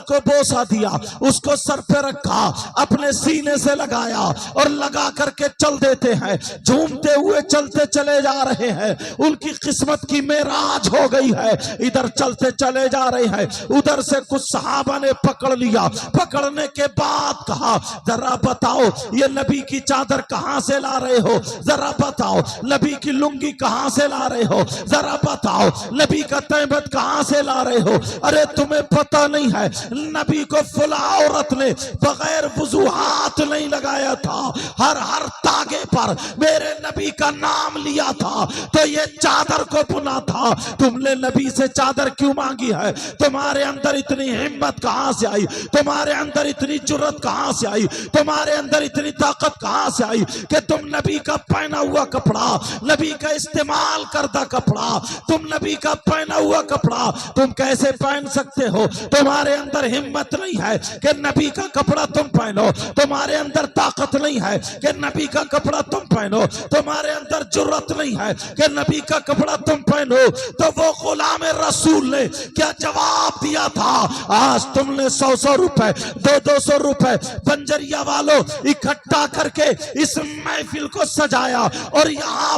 को बोसा दिया, उसको सर पे रखा, अपने सीने से लगाया और लगा करके चल देते हैं। झूमते हुए चलते चले जा रहे हैं। उनकी किस्मत की मेराज हो गई है। इधर चलते चले जा रहे हैं, उधर से कुछ सहाबा ने पकड़ लिया। पकड़ने के बाद कहा, जरा बताओ ये नबी की चादर कहां से ला रहे हो, जरा बताओ नबी की लुंगी कहां से ला रहे हो, जरा बताओ नबी का तैबत कहां से ला रहे हो। अरे तुम्हें पता नहीं है, नबी को फुला औरत ने बगैर वुजू हाथ नहीं लगाया था, हर हर तागे पर मेरे नबी का नाम लिया था तो ये चादर को बुना था। तुमने नबी से चादर क्यों मांगी है? तुम्हारे अंदर इतनी हिम्मत कहां से आई? तुम्हारे अंदर इतनी जुर्रत कहां से आई? तुम्हारे अंदर इतनी ताकत कहां से आई कि तुम नबी का पहना हुआ कपड़ा, नबी का इस्तेमाल करदा कपड़ा, तुम नबी का पहना हुआ कपड़ा तुम कैसे पहन सकते हो? तुम्हारे अंदर हिम्मत नहीं है कि नबी का कपड़ा तुम पहनो, तुम्हारे अंदर ताकत नहीं है कि नबी का कपड़ा तुम पहनो, तुम्हारे अंदर जुर्रत नहीं है कि नबी का कपड़ा तुम पहनो। तो वो गुलाम रसूल ने क्या जवाब दिया था? आज तुमने 100-100 रुपए, 200-200 रुपए बंजरिया वालों इकट्ठा करके इस महफिल को सजाया और यहाँ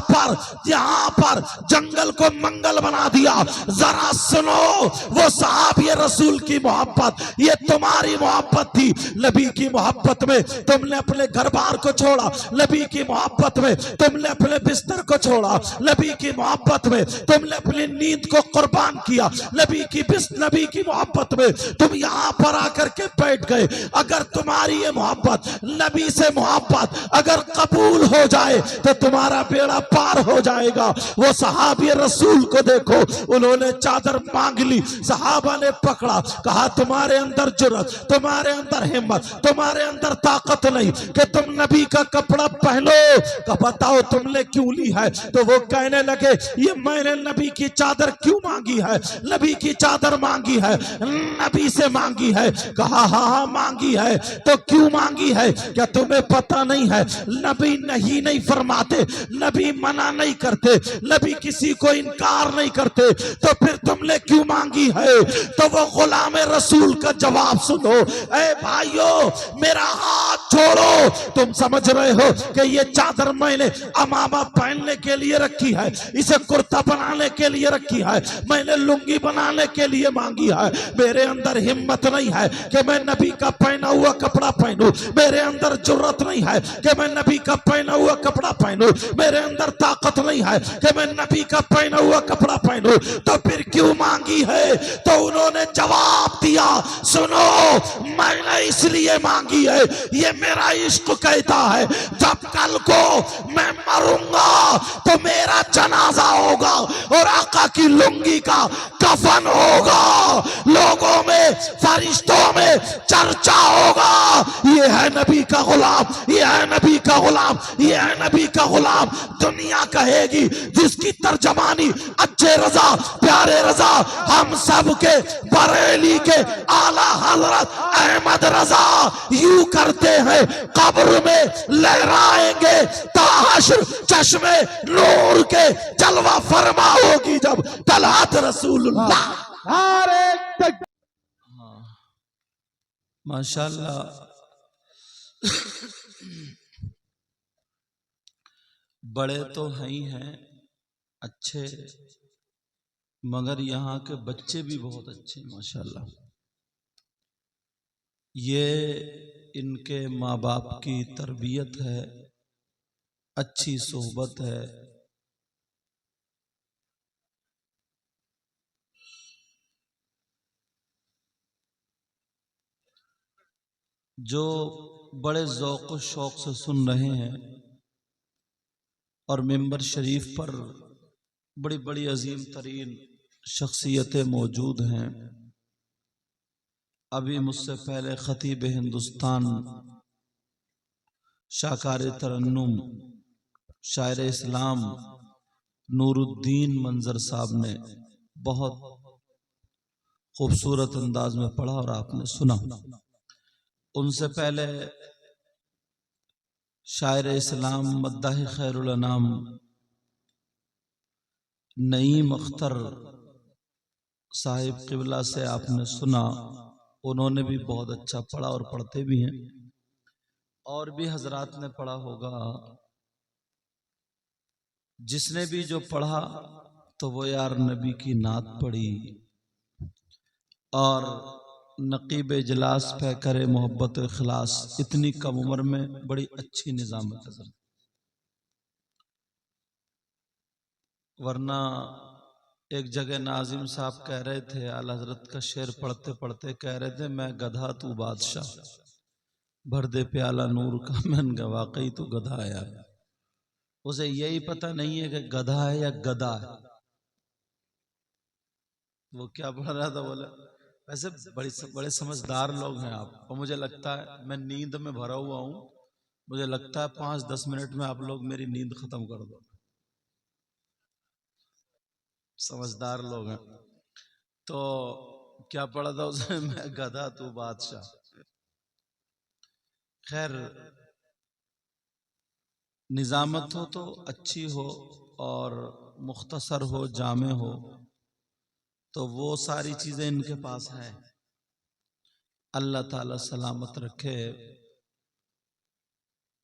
पर जंगल को मंगल बना दिया। जरा सुनो, वो सहाबी रसूल की मोहब्बत, ये तुम्हारी मोहब्बत थी। नबी की मोहब्बत में तुमने अपने घर बार को छोड़ा, नबी की मोहब्बत में तुमने अपने बिस्तर को छोड़ा, नबी की मोहब्बत में तुमने अपनी नींद को कुर्बान किया, नबी की मोहब्बत में तुम यहाँ पर आकर के बैठ गए। अगर तुम्हारी ये मोहब्बत, नबी से मोहब्बत अगर कबूल हो जाए तो तुम्हारा बेड़ा पार हो जाएगा। वो सहाबी रसूल को देखो, उन्होंने चादर मांग ली, सहाबा ने पकड़ा, कहा तुम्हारे अंदर जुर्रत, तुम्हारे अंदर हिम्मत, तुम्हारे अंदर ताकत नहीं कि तुम नबी का कपड़ा पहनो। तो बताओ तुमने क्यों ली है? तो वो कहने लगे, ये मैंने नबी की चादर क्यों मांगी है? नबी की चादर मांगी है, नबी से मांगी है। कहा हाँ मांगी है। तो क्यों मांगी है? क्या तुम्हें पता नहीं है नबी नहीं फरमाते, नबी मना नहीं करते, नबी किसी को इनकार नहीं करते, तो फिर तुमने क्यों मांगी है? तो वो गुलाम रसूल का जवाब सुनो। ए भाइयों, मेरा हाथ छोड़ो। तुम समझ रहे हो कि ये चादर मैंने अमामा पहनने के लिए रखी है, इसे कुर्ता बनाने के लिए रखी है, मैंने लुंगी बनाने के लिए मांगी है। मेरे अंदर हिम्मत नहीं है कि मैं नबी का पहना हुआ कपड़ा पहनूं, मेरे अंदर जुर्रत नहीं है कि मैं नबी का पहना हुआ कपड़ा पहनूं, मेरे अंदर ताकत नहीं है कि मैं नबी का पहना हुआ कपड़ा पहनूं। तो फिर क्यों मांगी है? तो उन्होंने जवाब दिया, सुनो, मैंने इसलिए मांगी है, ये मेरा इश्क कहता है जब कल को मैं मरूंगा तो मेरा जनाजा होगा और आका की लुंगी का कफन होगा, लोगों में, फरिश्तों में चर्चा होगा, ये है नबी का गुलाम, ये है नबी का गुलाम, ये है नबी का गुलाम। दुनिया कहेगी, जिसकी तर्जमानी अच्छे रजा, प्यारे रजा, हम सब के बरेली के आला हजरत अहमद रजा यूं करते हैं, कब्र में लहराएंगे ताहशर चश्मे नूर के, जलवा फरमा होगी जब तलहत रसूलुल्लाह। माशाल्लाह, बड़े तो हैं ही हैं अच्छे, मगर यहाँ के बच्चे भी बहुत अच्छे माशाल्लाह। ये इनके माँ बाप की तरबियत है, अच्छी सोहबत है। जो बड़े ज़ौक़ व शौक़ से सुन रहे हैं और मिंबर शरीफ पर बड़ी बड़ी अजीम तरीन शख्सियतें मौजूद हैं। अभी मुझसे पहले खतीब हिंदुस्तान, शाकार तरन्नुम, शायर इस्लाम नूरुद्दीन मंजर साहब ने बहुत खूबसूरत अंदाज में पढ़ा और आपने सुना। उनसे पहले शायर इस्लाम मद्दाह खैरुल अनाम नईम अख्तर साहिब क़िबला से आपने सुना। उन्होंने भी बहुत अच्छा पढ़ा और पढ़ते भी हैं, और भी हजरात ने पढ़ा होगा। जिसने भी जो पढ़ा तो वो यार नबी की नात पढ़ी और नकीब इजलास पे करे मोहब्बत इखलास। इतनी कम उम्र में बड़ी अच्छी निजामत है। वरना एक जगह नाजिम साहब कह रहे थे, आला हजरत का शेर पढ़ते पढ़ते कह रहे थे, मैं गधा तू बादशाह, भर दे प्याला नूर का। मैंने कहा वाकई तो गधा है यार। उसे यही पता नहीं है कि गधा है या गधा है। वो क्या पढ़ रहा था, बोला वैसे बड़े समझदार लोग हैं आप, और मुझे लगता है मैं नींद में भरा हुआ हूं, मुझे लगता है 5-10 मिनट में आप लोग मेरी नींद खत्म कर दो। समझदार लोग हैं। तो क्या पढ़ा था उसने, मैं गधा तू बादशाह। खैर, निजामत हो तो अच्छी हो और मुख्तसर हो, जामे हो, तो वो सारी चीजें इनके पास है। अल्लाह ताला सलामत रखे।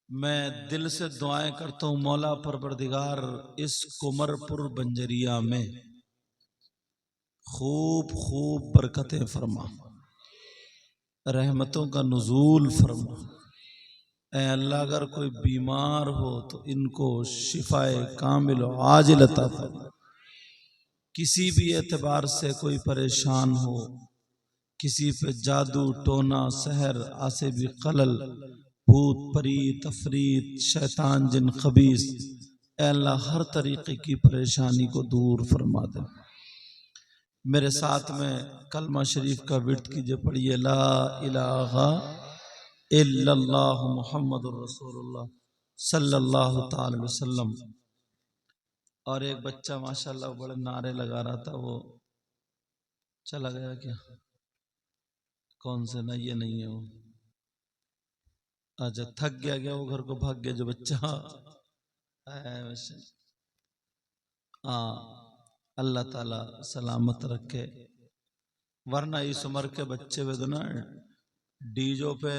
मैं दिल से दुआएं करता हूं, मौला परवरदिगार इस कुमरपुर बंजरिया में खूब खूब बरकतें फरमा, रहमतों का नुजूल फरमा। ऐ अल्लाह, अगर कोई बीमार हो तो इनको शिफाए कामिल आजिल अता फरमा। किसी भी एतबार से कोई परेशान हो, किसी पे जादू टोना सहर आसे भी खलल, भूत परी तफरीत शैतान जिन खबीस, ऐ अल्लाह हर तरीके की परेशानी को दूर फरमा दे। मेरे साथ में कलमा शरीफ का विर्द कीजिए, पढ़िए ला इलाहा इल्लल्लाह मुहम्मदुर रसूलुल्लाह सल्लल्लाहु ताला अलैहि वसल्लम। और एक बच्चा माशाल्लाह बड़े नारे लगा रहा था, वो चला गया क्या? कौन से ना, ये नहीं है वो। अच्छा, थक गया वो घर को भाग गया जो बच्चा। हाँ, अल्लाह ताला सलामत रखे। वरना इस उम्र के बच्चे वे तो ना डीजो पे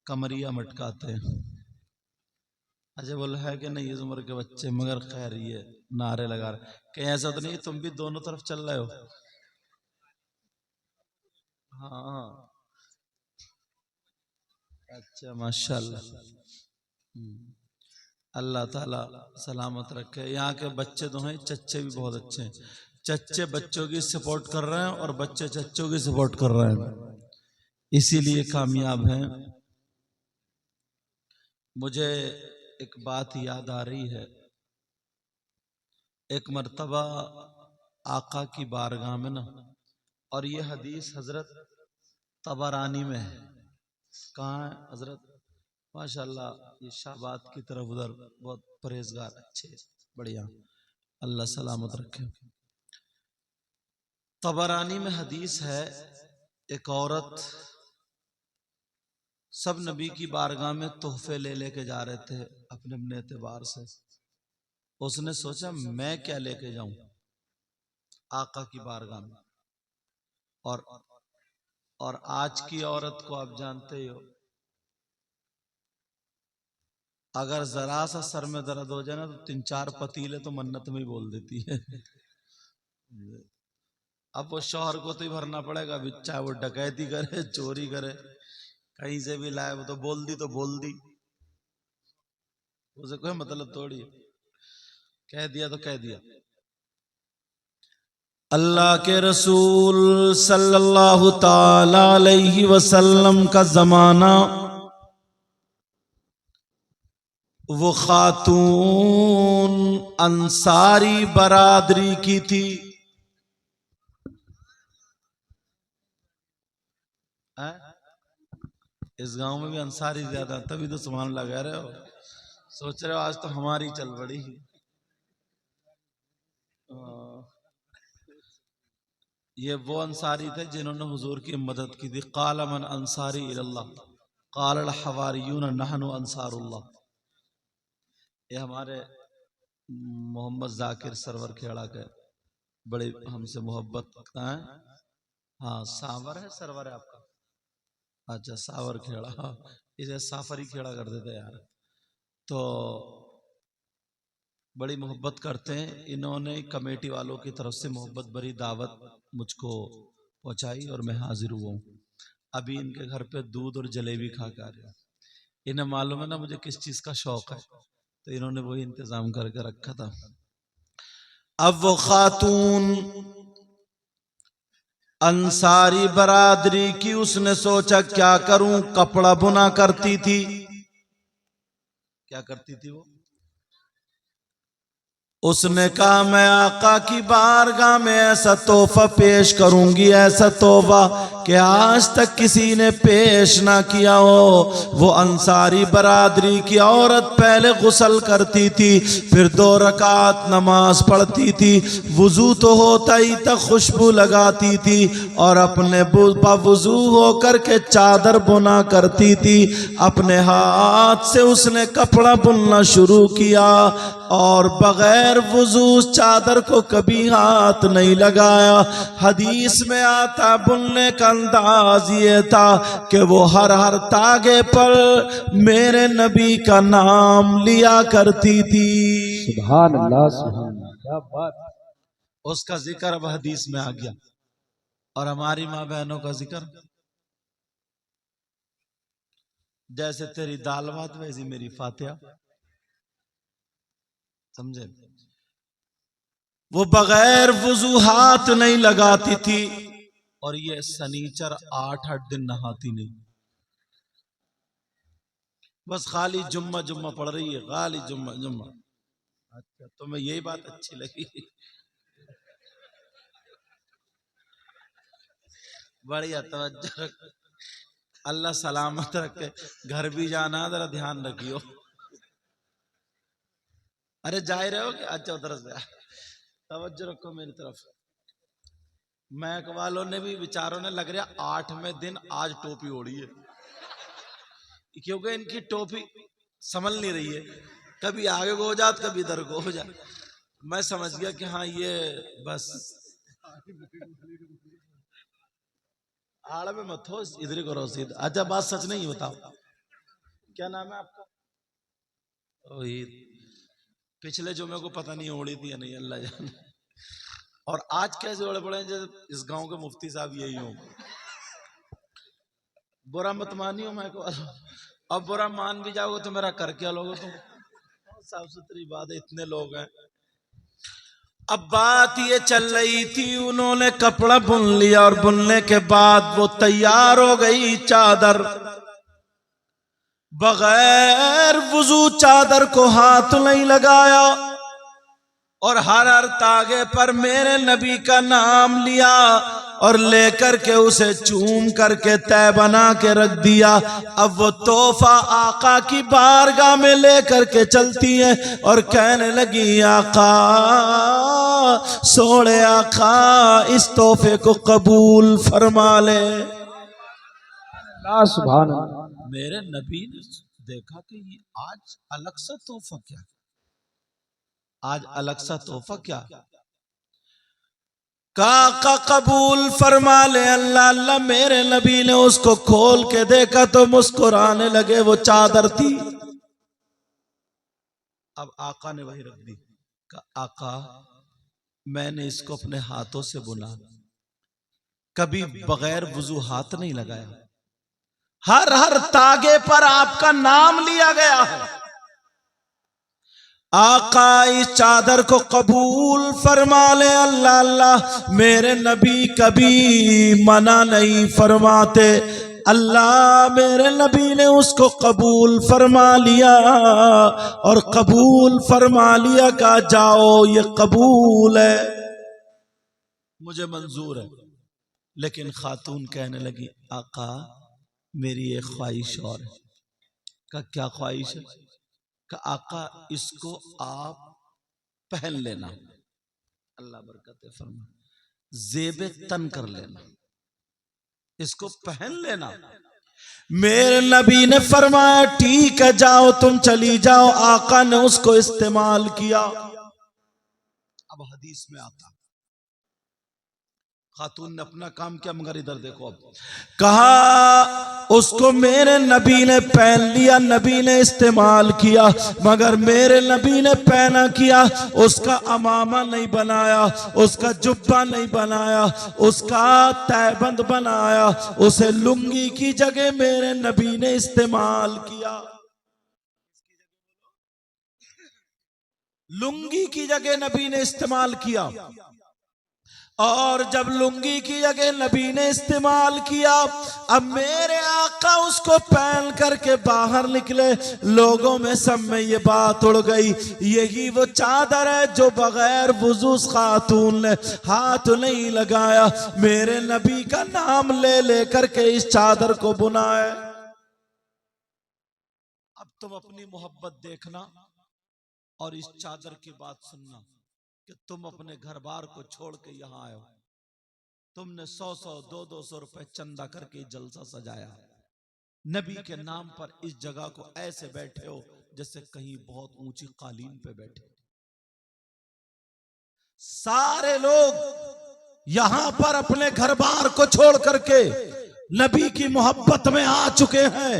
कमरिया मटकाते हैं। अच्छा, बोला है कि नहीं इस उम्र के बच्चे, मगर खैर ये नारे लगा रहे। कहीं ऐसा तो नहीं तुम भी दोनों तरफ चल रहे हो? हाँ, अच्छा माशाल्लाह। अल्लाह ताला सलामत रखे। यहाँ के बच्चे तो हैं, चच्चे भी बहुत अच्छे हैं। चच्चे बच्चों की सपोर्ट कर रहे हैं और बच्चे चच्चों की सपोर्ट कर रहे हैं, इसीलिए कामयाब हैं। मुझे एक बात याद आ रही है। एक मर्तबा आका की बारगाह में ना, और ये हदीस हजरत तबरानी में है। कहाँ है हजरत? माशाल्लाह, ये शाहबाद की तरफ उधर बहुत परहेजगार अच्छे बढ़िया, अल्लाह सलामत रखे। तबरानी में हदीस है, एक औरत सब नबी की बारगाह में तोहफे ले लेके जा रहे थे अपने अपने एतबार से। उसने सोचा मैं क्या लेके जाऊं आका की बारगाह में। और आज की औरत को आप जानते हो, अगर जरा सा सर में दर्द हो जाए ना तो 3-4 पतीले तो मन्नत में ही बोल देती है। अब वो शौहर को तो ही भरना पड़ेगा, चाहे वो डकैती करे चोरी करे, कहीं से भी लाए, वो तो बोल दी, उसे कोई मतलब थोड़ी, कह दिया तो कह दिया। अल्लाह के रसूल सल्लल्लाहु ताला अलैहि वसल्लम का जमाना, वो खातून अंसारी बरादरी की थी। इस गांव में भी अंसारी ज्यादा, तभी तो सुभान लगा रहे हो, सोच रहे हो आज तो हमारी चल पड़ी। ये वो अंसारी थे जिन्होंने हुजूर की मदद की थी। काल मन अंसारी इल्लल्लाह काल अल हवारियून नहनु अंसारुल्लाह। ये हमारे मोहम्मद जाकिर सरवर खेड़ा के बड़े हमसे मोहब्बत है। हाँ, सावर है सरवर है आपका। अच्छा सावर खेड़ा, इसे साफरी खेड़ा कर देते यार। तो बड़ी मोहब्बत करते हैं। इन्होंने कमेटी वालों की तरफ से मोहब्बत भरी दावत मुझको पहुंचाई और मैं हाजिर हुआ हूँ। अभी इनके घर पे दूध और जलेबी खा कर आया। इन्हें मालूम है ना मुझे किस चीज का शौक है, तो इन्होंने वही इंतजाम करके रखा था। अब वो खातून अंसारी बरादरी की, उसने सोचा क्या करूं, कपड़ा बुना करती थी। क्या करती थी वो? उसने कहा मैं आका की बारगाह में ऐसा तोहफा पेश करूंगी, ऐसा तोहफा कि आज तक किसी ने पेश ना किया हो। वो अंसारी बरादरी की औरत पहले गुस्ल करती थी, फिर 2 रकात नमाज पढ़ती थी, वुजू तो होता ही तक खुशबू लगाती थी और अपने वुजू होकर के चादर बुना करती थी। अपने हाथ से उसने कपड़ा बुनना शुरू किया और बगैर वुजू चादर को कभी हाथ नहीं लगाया। हदीस में आता बुनने का अंदाज ये था कि वो हर तागे पर मेरे नबी का नाम लिया करती थी। सुभान अल्लाह, सुभान अल्लाह, क्या बात। उसका जिक्र अब हदीस में आ गया। और हमारी माँ बहनों का जिक्र, जैसे तेरी दाल भात वैसी मेरी फातिहा, समझे? वो बगैर वुजू हाथ नहीं लगाती थी और ये सनीचर 8-8 दिन नहाती नहीं। बस खाली जुम्मा जुम्मा पढ़ रही है, खाली जुम्मा जुम्मा। अच्छा तुम्हें यही बात अच्छी लगी? बढ़िया, तवज्जो रख। अल्लाह सलामत रखे। घर भी जाना जरा ध्यान रखियो। अरे जा ही रहे हो कि अच्छा उधर से तवज्जो रखो मेरी तरफ। मैक वालों ने भी विचारों ने लग रहा 8वें दिन आज टोपी ओढ़ी है, क्योंकि इनकी टोपी संभल नहीं रही है, कभी आगे को हो जात कभी इधर को हो जात। मैं समझ गया कि हाँ ये बस आड़ में मत हो, इधर को रसीद। अच्छा बात सच नहीं बताओ, क्या नाम है आपका? वही पिछले जुमे को पता नहीं ओढ़ी थी या नहीं, अल्लाह जाने। और आज कैसे ओढ़े पड़े जैसे इस गांव के मुफ्ती साहब यही हो। बुरा मत मानियो मैं को, अब बुरा मान भी जाओगे तो मेरा कर क्या लोगे तुम? साफ सुथरी बात है, इतने लोग हैं। अब बात ये चल रही थी, उन्होंने कपड़ा बुन लिया और बुनने के बाद वो तैयार हो गई चादर। बगैर वुजू चादर को हाथ नहीं लगाया और हर तागे पर मेरे नबी का नाम लिया और लेकर के उसे चूम करके तय बना के रख दिया। अब वो तोहफा आका की बारगाह में लेकर के चलती है और कहने लगी आका, सोने आका इस तोहफे को कबूल फरमा ले। सुभान अल्लाह। मेरे नबी ने देखा कि ये आज अलग सा तोहफा क्या, आज अलग सा तोहफा क्या, का कबूल फरमा ले अल्लाह अल्लाह। मेरे नबी ने उसको खोल के देखा तो मुस्कुराने लगे, वो चादर थी। अब आका ने वही रख दी। आका मैंने इसको अपने हाथों से बुना, कभी बगैर वुजू हाथ नहीं लगाया, हर तागे पर आपका नाम लिया गया है। आका इस चादर को कबूल फरमा ले अल्लाह अल्लाह। मेरे नबी कभी मना नहीं फरमाते। अल्लाह मेरे नबी ने उसको कबूल फरमा लिया और कबूल फरमा लिया, कहा जाओ ये कबूल है, मुझे मंजूर है। लेकिन खातून कहने लगी आका मेरी एक ख्वाहिश और है। का क्या ख्वाहिश है? का आका इसको आप पहन लेना, अल्लाह बरकत फरमा, जेबे तन कर लेना, इसको पहन लेना। मेरे नबी ने फरमाया ठीक है जाओ तुम चली जाओ। आका ने उसको इस्तेमाल किया। अब हदीस में आता खातून ने अपना काम किया, मगर इधर देखो अब कहा उसको मेरे नबी ने पहन लिया, नबी ने इस्तेमाल किया, मगर मेरे नबी ने पहना किया, उसका अमामा नहीं बनाया, उसका जुब्बा नहीं बनाया, उसका तहबंद बनाया, उसे लुंगी की जगह मेरे नबी ने इस्तेमाल किया। लुंगी की जगह नबी ने इस्तेमाल किया। और जब लुंगी की जगह नबी ने इस्तेमाल किया, अब मेरे आका उसको पहन करके बाहर निकले, लोगों में सब में ये बात उड़ गई, यही वो चादर है जो बगैर वुजू खातून ने हाथ नहीं लगाया, मेरे नबी का नाम ले लेकर के इस चादर को बुना है। अब तुम अपनी मोहब्बत देखना और इस चादर की बात सुनना कि तुम अपने घर बार को छोड़ के यहां आए हो, तुमने 100-100 200-200 रुपए चंदा करके जलसा सजाया, नबी के नाम पर इस जगह को ऐसे बैठे हो जैसे कहीं बहुत ऊंची कालीन पे बैठे। सारे लोग यहां पर अपने घर बार को छोड़ करके नबी की मोहब्बत में आ चुके हैं,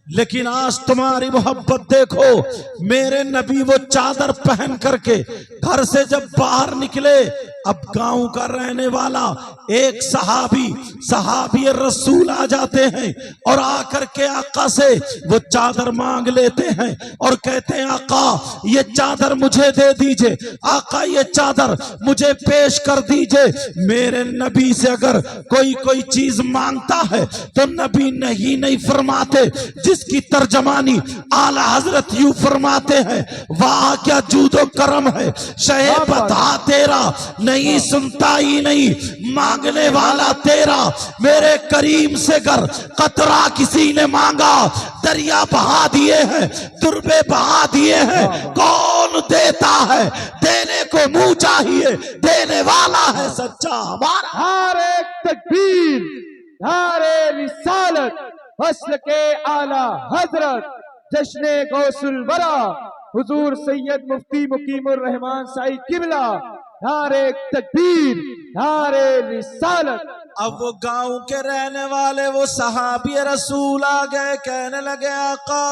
लेकिन आज तुम्हारी मोहब्बत देखो, मेरे नबी वो चादर पहन करके घर से जब बाहर निकले, अब गांव का रहने वाला एक सहाबी रसूल आ जाते हैं और आकर के आका से वो चादर मांग लेते हैं और कहते हैं आका ये चादर मुझे दे दीजिए, आका ये चादर मुझे पेश कर दीजिए। मेरे नबी से अगर कोई चीज मांगता है तो नबी नहीं फरमाते, जिसकी तर्जमानी आला हजरत यूं फरमाते हैं, वाह क्या जूदो करम है शहे बता तेरा, नहीं सुनता ही नहीं मांगने वाला तेरा। मेरे करीम से घर कतरा किसी ने मांगा, दरिया बहा दिए हैं, दुर्बे बहा दिए हैं, कौन देता है, देने को मुंह चाहिए, देने वाला है सच्चा हमारा। नारे तकबीर, नारे रिसालत, फस्ल के आला हजरत, जश्ने गौसुल वरा, हुजूर सैयद मुफ्ती मुकीमुर रहमान साई किबला, नारे तकबीर, नारे रिसालत। अब वो गांव के रहने वाले वो सहाबी रसूल आ गए, कहने लगे आका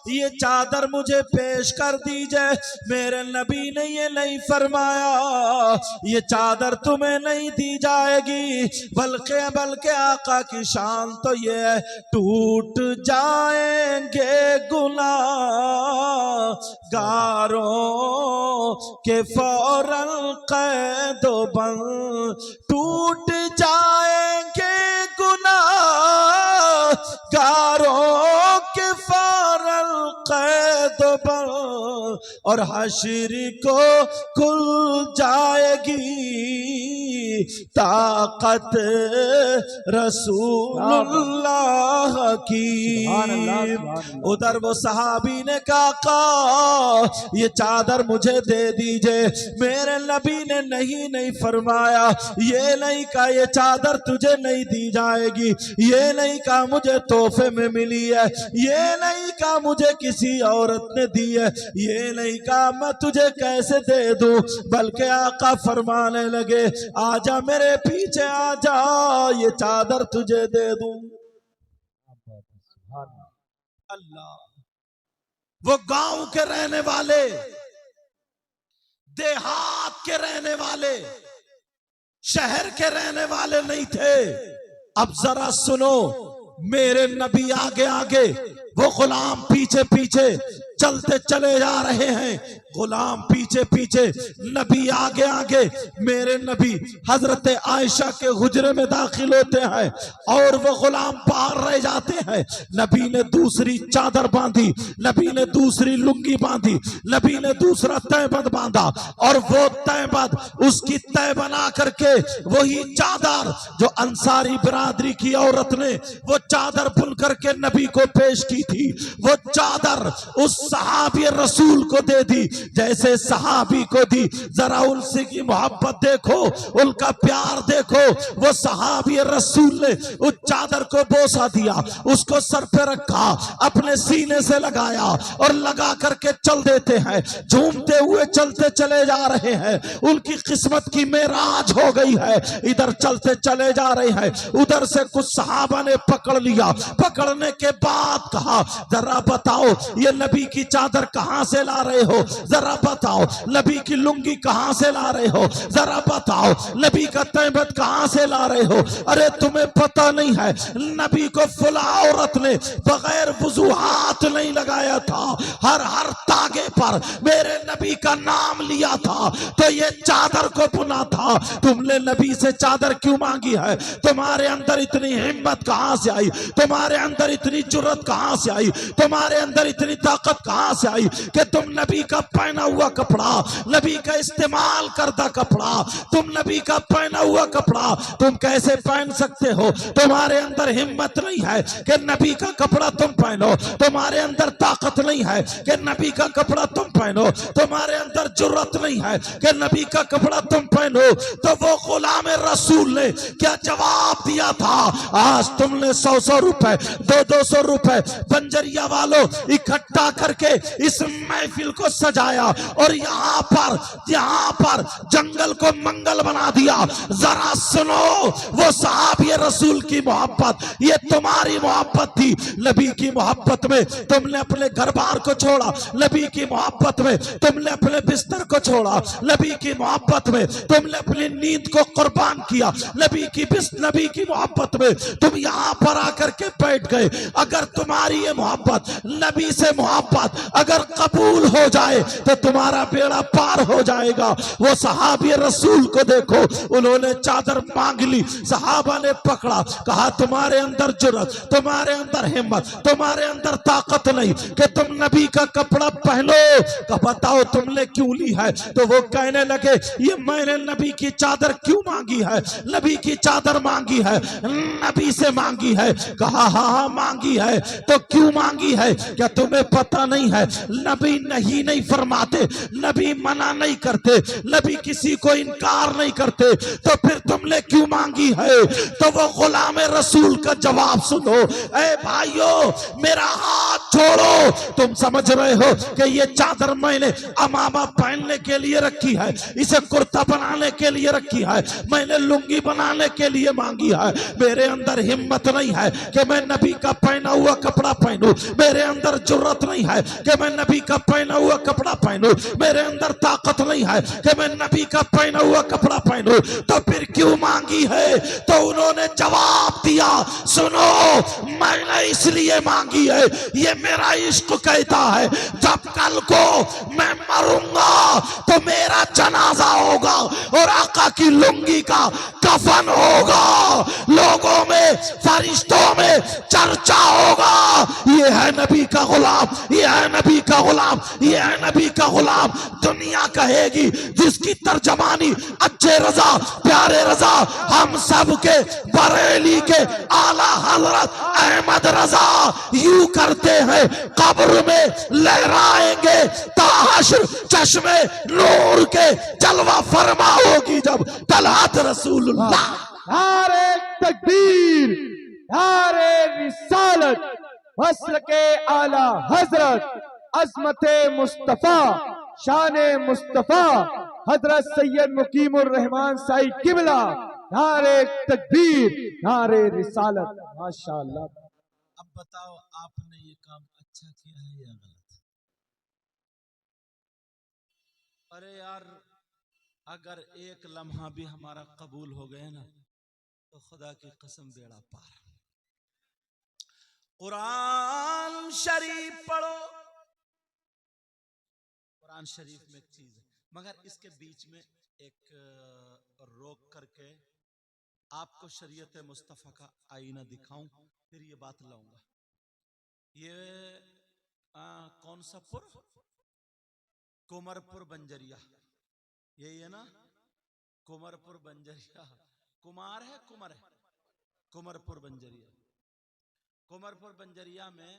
ये चादर मुझे पेश कर दीजिए। मेरे नबी ने ये नहीं फरमाया ये चादर तुम्हें नहीं दी जाएगी, बल्कि आका की शान तो ये है, टूट जाएंगे गुनाहगारों के फौरन कैदो बंद, टूट जाएंगे गुनाहगारों के फौरन कैदो बंद, और हश्र को खुल जाएगी ताकत रसूलुल्लाह की। उधर वो सहाबी ने कहा ये चादर मुझे दे दीजिए। मेरे नबी ने नहीं फरमाया, ये नहीं कहा ये चादर तुझे नहीं दी जाएगी, ये नहीं कहा मुझे तोहफे में मिली है, ये नहीं कहा मुझे किसी औरत ने दी है, ये नहीं कहा मैं तुझे कैसे दे दूं, बल्कि आका फरमाने लगे आजा मेरे पीछे आजा, ये चादर तुझे दे दूं। अल्लाह, वो गांव के रहने वाले, देहात के रहने वाले, शहर के रहने वाले नहीं थे। अब जरा सुनो, मेरे नबी आगे आगे, वो गुलाम पीछे पीछे चलते चले जा रहे हैं, गुलाम पीछे पीछे, नबी आगे आगे। मेरे नबी हजरत आयशा के हुजरे में दाखिल होते हैं और वो गुलाम बाहर रह जाते हैं। नबी ने दूसरी चादर बांधी, नबी ने दूसरी लुंगी बांधी, नबी ने दूसरा तहबंद बांधा, और वो तहबंद उसकी तय बना करके वही चादर जो अंसारी बिरादरी की औरत ने वो चादर बुन करके नबी को पेश की थी, वो चादर उस सहाबी रसूल को दे दी जैसे सहाबी को दी। जरा उनसे की मोहब्बत देखो, उनका प्यार देखो। वो सहाबी रसूल ने उस चादर को बोसा दिया, उसको सर पे रखा, अपने सीने से लगाया और लगा करके चल देते हैं। झूमते हुए चलते चले जा रहे हैं। उनकी किस्मत की मेराज हो गई है। इधर चलते चले जा रहे हैं, उधर से कुछ सहाबा ने पकड़ लिया। पकड़ने के बाद कहा, जरा बताओ ये नबी की चादर कहां से ला रहे हो? जरा बताओ नबी की लुंगी कहां से ला रहे हो? जरा बताओ नबी का तैबत कहां से ला रहे हो? अरे तुम्हें पता नहीं है नबी को फुला औरत ने बगैर वुजू हाथ नहीं लगाया था, हर हर तागे पर मेरे नबी का नाम लिया था तो ये चादर को बुना था। तुमने नबी से चादर क्यों मांगी है? तुम्हारे अंदर इतनी हिम्मत कहां से आई? तुम्हारे अंदर इतनी जुर्रत कहां से आई? तुम्हारे अंदर इतनी ताकत कहां से आई कि तुम नबी का पहना हुआ कपड़ा, नबी का इस्तेमाल करदा कपड़ा, तुम नबी का पहना हुआ कपड़ा तुम कैसे पहन सकते हो? तुम्हारे अंदर हिम्मत नहीं है कि नबी का कपड़ा तुम पहनो, तुम्हारे अंदर ताकत नहीं है कि नबी का कपड़ा तुम पहनो, तुम्हारे अंदर जुर्रत नहीं है कि नबी का कपड़ा तुम पहनो। तो वो गुलाम रसूल ने क्या जवाब दिया था? आज तुमने 100-100 रुपए, 200-200 रुपए बंजरिया वालों इकट्ठा करके इस महफिल को सजाया और यहाँ पर जंगल को मंगल बना दिया। जरा सुनो, वो सहाबी रसूल की मोहब्बत, ये तुम्हारी मोहब्बत थी। नबी की मोहब्बत में तुमने अपने घर बार को छोड़ा, नबी की मोहब्बत में तुमने अपने बिस्तर को छोड़ा, नबी की मोहब्बत में तुमने अपनी नींद को कुर्बान किया, नबी की मोहब्बत में तुम यहाँ पर आकर के बैठ गए। अगर तुम्हारी ये मोहब्बत, नबी से मोहब्बत अगर कबूल हो जाए तो तुम्हारा बेड़ा पार हो जाएगा। वो सहाबी रसूल को देखो, उन्होंने चादर मांग ली, सहाबा ने पकड़ा, कहा तुम्हारे अंदर जुर्रत, तुम्हारे अंदर हिम्मत, तुम्हारे अंदर ताकत नहीं कि तुम नबी का कपड़ा पहनो। तो बताओ तुमने क्यों ली है? तो वो कहने लगे, ये मैंने नबी की चादर क्यों मांगी है? नबी की चादर मांगी है, नबी से मांगी है। कहा हाँ मांगी है। तो क्यों मांगी है? क्या तुम्हें पता नहीं है नबी नहीं फरमाते, नबी मना नहीं करते, नबी किसी को इनकार नहीं करते, तो फिर तुमने क्यों मांगी है? तो वो गुलाम रसूल का जवाब सुनो। ए भाइयों, मेरा हाथ छोड़ो। तुम समझ रहे हो कि ये चादर मैंने अमामा पहनने के लिए रखी है, इसे कुर्ता बनाने के लिए रखी है, मैंने लुंगी बनाने के लिए मांगी है। मेरे अंदर हिम्मत नहीं है कि मैं नबी का पहना हुआ कपड़ा पहनूं, मेरे अंदर जुर्रत नहीं है कि मैं नबी का पहना हुआ कपड़ा पहनूं, मेरे अंदर ताकत नहीं है कि मैं नबी का पहना हुआ कपड़ा पहनूं। तो फिर क्यों मांगी है? तो उन्होंने जवाब दिया, सुनो, मैंने इसलिए मांगी है, ये मेरा इश्क कहता है जब कल को मैं मरूंगा तो मेरा जनाजा होगा और आका की लुंगी का कफन होगा, लोगों में, फरिश्तों में चर्चा होगा, ये है नबी का गुलाम, ये है नबी का गुलाम, ये है नबी का गुलाम। दुनिया कहेगी, जिसकी तर्जमानी अच्छे रजा, प्यारे रजा, हम सब के बरेली के आला हजरत अहमद रजा यूं करते हैं, कब्र में लहराएंगे ताहश्र चश्मे नूर के, जलवा फरमा होगी जब तलहत रसूलुल्लाह। नारे तकबीर, नारे रिसालत, वस्ल के आला हजरत, अजमत मुस्तफा, शान मुस्तफा, हजरत सैयद मुकीमुर रहमान साई किबला। नारे तकबीर, नारे रिसालत। माशाअल्लाह। अब बताओ, आपने ये काम अच्छा किया है या गलत? अरे यार, अगर एक लम्हा भी हमारा कबूल हो गया ना तो खुदा की कसम बेड़ा पार। कुरान शरीफ पढ़ो। कुरान शरीफ में एक चीज है, मगर इसके बीच में एक रोक करके आपको शरीयत मुस्तफ़ा का आईना दिखाऊं, फिर ये बात लाऊंगा। ये कौन सा पुर? कुमरपुर बंजरिया, यही है ना? कुमरपुर बंजरिया, कुमार है, कुमर है, कुमरपुर बंजरिया। कुमरपुर बंजरिया में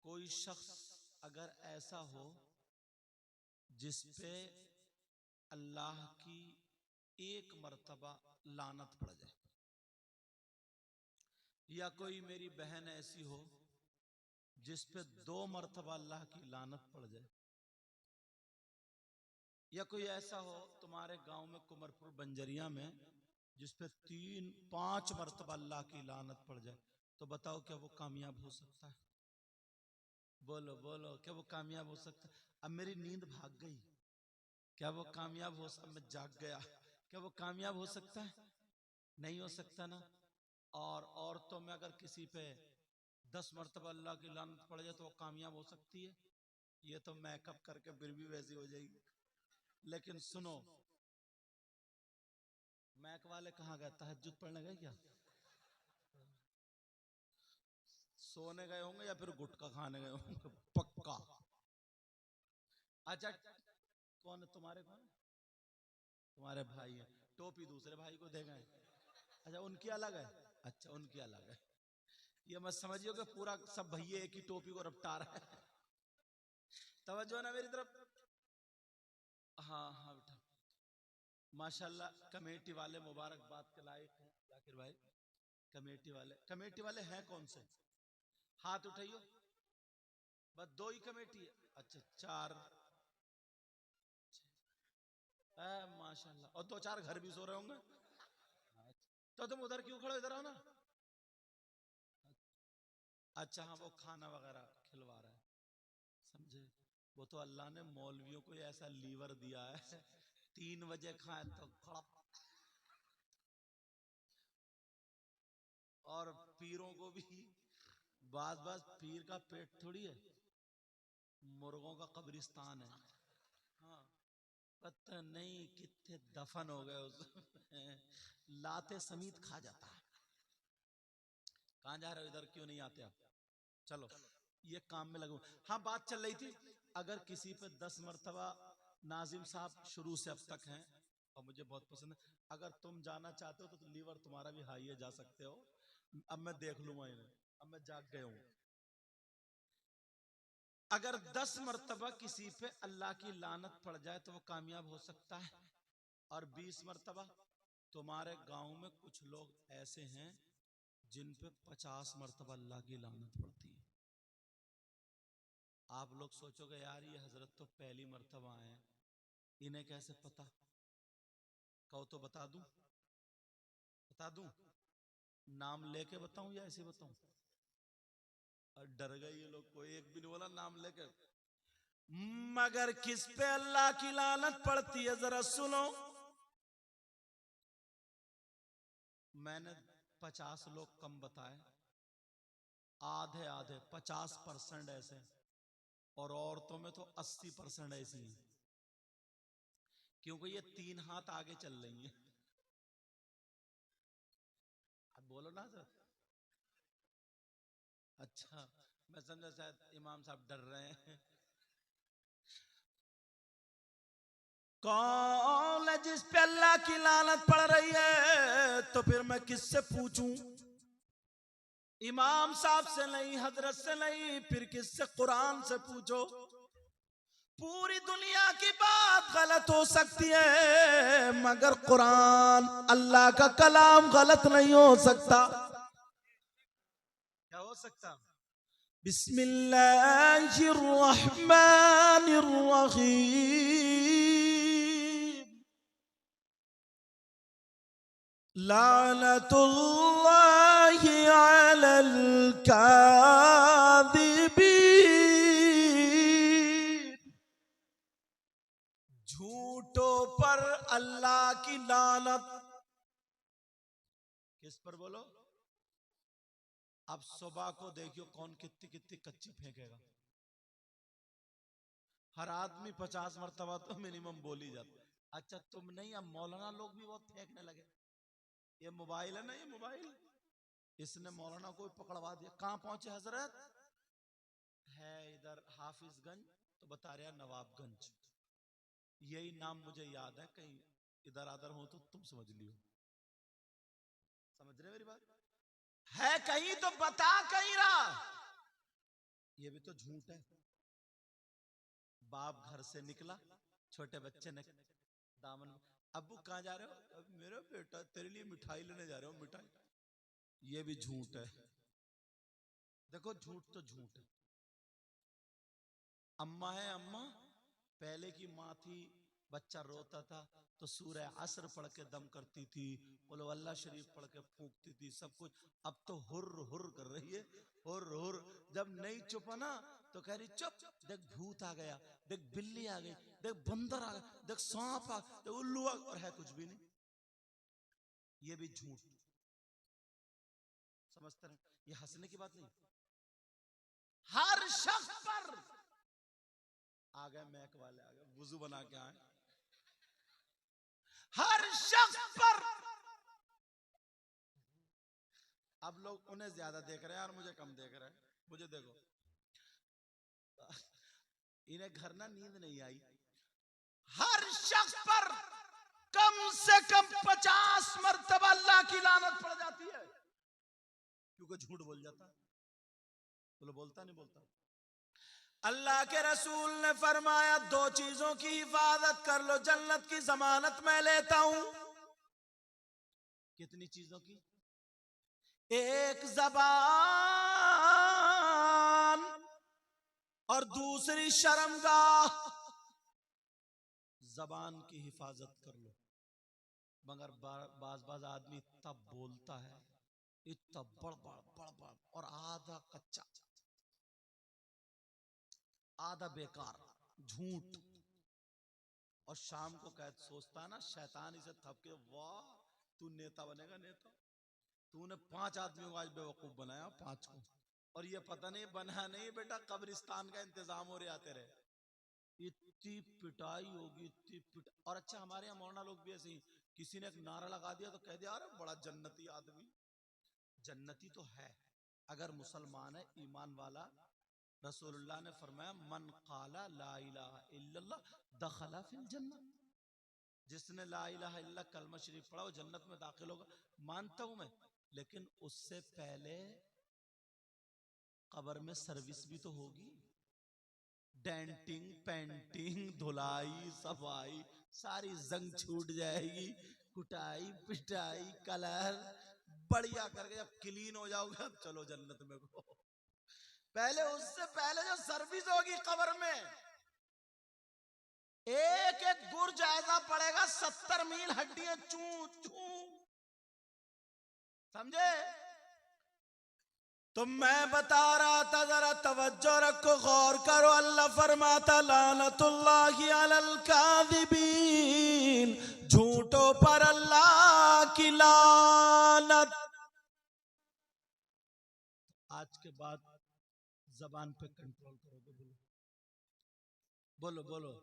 कोई शख्स अगर ऐसा हो जिस पे अल्लाह की एक मर्तबा लानत पड़ जाए, या कोई मेरी बहन ऐसी हो जिस पे 2 मर्तबा अल्लाह की लानत पड़ जाए, या कोई ऐसा हो तुम्हारे गांव में कुमरपुर बंजरिया में जिस पे 3-5 मर्तबा अल्लाह की लानत पड़ जाए, तो बताओ क्या वो कामयाब हो सकता है? बोलो बोलो, क्या वो कामयाब हो सकता है? अब मेरी नींद भाग गई, क्या वो कामयाब हो सकता? मैं जाग गया, क्या वो कामयाब हो सकता है? नहीं हो सकता ना। और औरतों में अगर किसी पे 10 मर्तबा अल्लाह की लानत पड़ जाए तो वो कामयाब हो सकती है? ये तो मेकअप करके फिर भी वैसी हो जाएगी। लेकिन सुनो, मैक वाले कहाँ गए? तहज्जुद पढ़ने गए क्या? सोने गए होंगे या फिर गुटखा खाने गए होंगे पक्का। अच्छा, कौन है तुम्हारे? कौन है तुम्हारे? भाई है। टोपी दूसरे भाई को दे गए? अच्छा, उनकी अलग है। अच्छा, उनकी अलग है। ये मत समझियो कि पूरा सब भैया एक ही टोपी को रपटा रहा है। तवज्जो ना मेरी तरफ। हाँ हाँ बेटा, माशाल्लाह कमेटी वाले मुबारकबाद के लायक हैं। जाकिर भाई, कमेटी वाले हैं कौन से? हाथ उठाइयो। बस 2 ही कमेटी है? अच्छा, 4। माशाल्लाह, और 2-4 घर भी सो रहे होंगे। तो तुम उधर क्यों खड़े हो? इधर आओ ना। अच्छा हाँ, वो खाना वगैरह खिलवा रहा है, समझे? वो तो अल्लाह ने मौलवियों को ऐसा लीवर दिया है, 3 बजे खाए तो खड़प। और पीरों को भी बाज पीर का पेट थोड़ी है, मुर्गों का कब्रिस्तान है। हाँ, पता नहीं कितने दफन हो गए उसमें। लाते समीत खा जाता है। कहाँ जा रहे हो? इधर क्यों नहीं आते आप? चलो, ये काम में लगो। हाँ, बात चल रही थी, अगर किसी पे 10 मर्तबा, नाजिम साहब शुरू से अब तक हैं और मुझे बहुत पसंद है, अगर तुम जाना चाहते हो तो लीवर तुम्हारा भी हाई है, जा सकते हो। अब मैं देख लूंगा इन्हें, अब मैं जाग गया हूं। अगर 10 मर्तबा किसी पे अल्लाह की लानत पड़ जाए तो वो कामयाब हो सकता है। और 20 मर्तबा, तुम्हारे गांव में कुछ लोग ऐसे हैं जिन पे 50 मर्तबा अल्लाह की लानत पड़ती है। आप लोग सोचोगे यार ये हजरत तो पहली मर्तबा आए हैं, इन्हें कैसे पता? कहो तो बता दूं? बता दूं? नाम लेके बताऊं या ऐसे बताऊं? और डर गए ये लोग, कोई एक भी नहीं बोला नाम लेके। मगर किस पे अल्लाह की लानत पड़ती है जरा सुनो। मैंने 50 लोग कम बताए, आधे आधे 50% ऐसे, और औरतों में तो 80% ऐसी हैं, क्योंकि ये 3 हाथ आगे चल रही हैं। अब बोलो ना सर। अच्छा, मैं समझा शायद इमाम साहब डर रहे हैं। कौन है जिस पे अल्लाह की लानत पड़ रही है? तो फिर मैं किससे पूछूं? इमाम साहब से नहीं, हजरत से नहीं, फिर किससे? कुरान से पूछो। पूरी दुनिया की बात गलत हो सकती है मगर कुरान, अल्लाह का कलाम गलत नहीं हो सकता। क्या हो सकता? बिस्मिल्लाहिर्रहमानिर्रहीम। लानतुल्लाहि अलल कादिबीन। झूठों पर अल्लाह की लानत। किस पर बोलो? अब सुबह को देखियो कौन कितनी कितनी कच्ची फेंकेगा। हर आदमी 50 मरतबा तो मिनिमम बोल ही जाता। अच्छा तुम नहीं, अब मौलाना लोग भी बहुत फेंकने लगे। ये मोबाइल है ना, ये मोबाइल, इसने मौलाना को पकड़वा दिया। कहां पहुंचे हजरत? है इधर हाफिजगंज, तो बता रहा नवाबगंज। यही नाम मुझे याद है, कहीं इधर आधर हो तो तुम समझ लियो। समझ रहे मेरी बात? है कहीं तो बता, कहीं रहा। ये भी तो झूठ है। बाप घर से निकला, छोटे बच्चे ने दामन में, अब्बू कहाँ जा रहे हो? मेरा बेटा तेरे लिए मिठाई लेने जा रहे हो। मिठाई? ये भी झूठ है। देखो झूठ तो झूठ है। अम्मा है अम्मा, पहले की माँ थी, बच्चा रोता था तो सूरह असर पढ़ के दम करती थी, कुल अल्लाह शरीफ पढ़ के फूंकती थी, सब कुछ। अब तो हुर्र हुर्र कर रही है, हुर्र हुर्र। जब नहीं चुपा ना तो कह रही चुप, देख भूत आ गया, देख बिल्ली आ गई, देख बंदर आ गया, देख सांप आ गया, देख उल्लू आ गया, और है कुछ भी नहीं। ये भी झूठ। समझते रहे, ये हंसने की बात नहीं। हर शख्स पर आ गए, मैक वाले आ गए, वुजू बना के आए, हर शख्स पर। अब लोग उन्हें ज्यादा देख रहे हैं और मुझे कम देख रहे हैं। मुझे देखो, इन्हें घर ना नींद नहीं आई। हर शख्स पर कम से कम 50 मर्तबा अल्लाह की लानत पड़ जाती है, क्योंकि झूठ बोल जाता। बोलो बोलता नहीं बोलता। अल्लाह के रसूल ने फरमाया, दो चीजों की हिफाजत कर लो, जन्नत की जमानत मैं लेता हूं। कितनी चीजों की? एक ज़बान और दूसरी शर्मगाह। जबान की हिफाजत कर लो, मगर बाज आदमी इतना बोलता है, इतना बड़ और आधा कच्चा, आधा बेकार, झूठ। और शाम को कैद सोचता है ना, शैतान इसे थपके, वाह तू नेता बनेगा, नेता। तूने 5 आदमियों को आज बेवकूफ बनाया, 5 को, और ये पता नहीं बना नहीं बेटा, कब्रिस्तान का इंतजाम हो रहे आते रहे। इतनी पिटाई होगी, इतनी पिटाई। और अच्छा, हमारे यहाँ मौलाना लोग भी ऐसे ही, किसी ने एक नारा लगा दिया तो कह दिया अरे बड़ा जन्नती आदमी। जन्नती तो है अगर मुसलमान है, ईमान वाला। रसूलुल्लाह ने फरमाया, मन काला ला इलाहा इल्लल्लाह दखला फिल जन्नत। जिसने ला इलाहा इल्लल्लाह कलमा शरीफ पढ़ा वो जन्नत में दाखिल होगा। मानता हूं मैं, लेकिन उससे पहले कब्र में सर्विस भी तो होगी, डेंटिंग, पेंटिंग, धुलाई, सफाई, सारी जंग छूट जाएगी, कुटाई पिटाई, कलर बढ़िया करके जब क्लीन हो जाओगे, अब चलो जन्नत में को। पहले, उससे पहले जो सर्विस होगी कब्र में, एक एक गुर्ज ऐसा पड़ेगा, 70 मील हड्डियां चू चू। समझे? तो मैं बता रहा था, जरा तवज्जो रखो, गौर करो। अल्लाह फरमाता, लानतुल्लाहि अलल काज़िबीन, झूठों पर अल्लाह की लानत। आज के बाद जबान पे कंट्रोल करोगे। बोलो बोलो बोलो,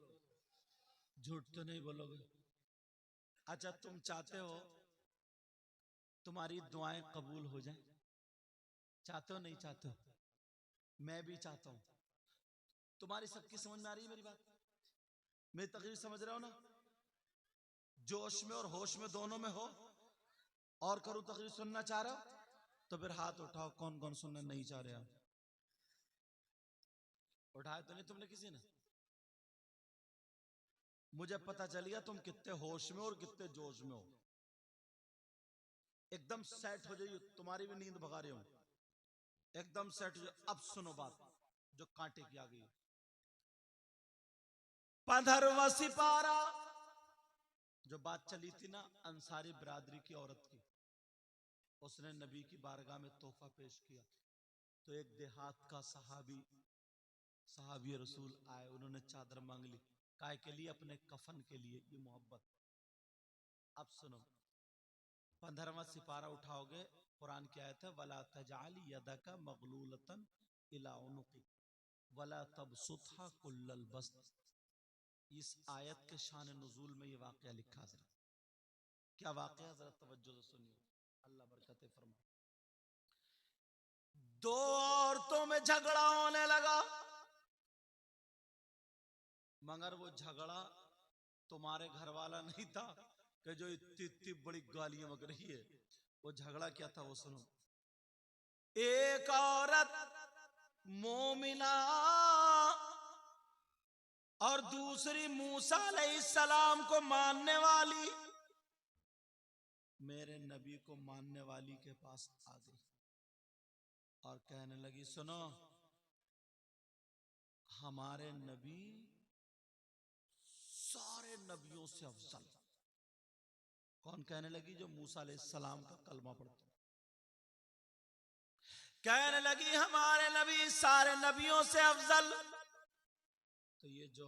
झूठ तो नहीं बोलोगे। अच्छा, तुम चाहते हो तुम्हारी दुआएं कबूल हो जाए? चाहते हो नहीं चाहते हो? मैं भी चाहता हूं। तुम्हारी सबकी समझ में आ रही है मेरी बात? मेरी तकरीर समझ रहे हो ना? जोश में और होश में दोनों में हो। और करूं तकरीर, सुनना चाह रहे हो तो फिर हाथ उठाओ, कौन कौन सुनना नहीं चाह रहे? उठाए तो नहीं तुमने किसी ने? मुझे पता चल गया तुम कितने होश में और कितने जोश में हो। एकदम सेट हो जाइए, तुम्हारी भी नींद भगा रहे हो, एकदम सेट हो जाए। अब सुनो बात जो कांटे की आ गई। 15वां सिपारा, जो बात चली थी ना अंसारी बिरादरी की औरत की, उसने नबी की बारगाह में तोहफा पेश किया। तो एक देहात का सहाबी रसूल आए, उन्होंने चादर मांग ली। काय के लिए? अपने कफन के लिए। ये मोहब्बत। अब सुनो, 15वां सिपारा उठाओगे, कुरान की आयत है, वला तजाल यदका मगलूलतन इला उनुकी वला तबसुतहा कुल्लल बस्त। इस आयत के शान नुज़ूल में ये वाकया लिखा। जरा क्या वाकया, जरा तवज्जो से सुनिए, अल्लाह बरकत फरमाए। 2 औरतों में झगड़ा होने लगा, मगर वो झगड़ा तुम्हारे घर वाला नहीं था कि जो इतनी इतनी बड़ी गालियां बक रही है। वो झगड़ा क्या था वो सुनो। एक औरत मोमिना और दूसरी मूसा अलैहिस्सलाम को मानने वाली मेरे नबी को मानने वाली के पास आ गई और कहने लगी, सुनो, हमारे नबी सारे नबियों से अफजल। कौन कहने लगी? जो मूसा अलैहिस्सलाम का कलमा पढ़ते। कहने लगी हमारे नबी सारे नबियों से अफजल। तो ये जो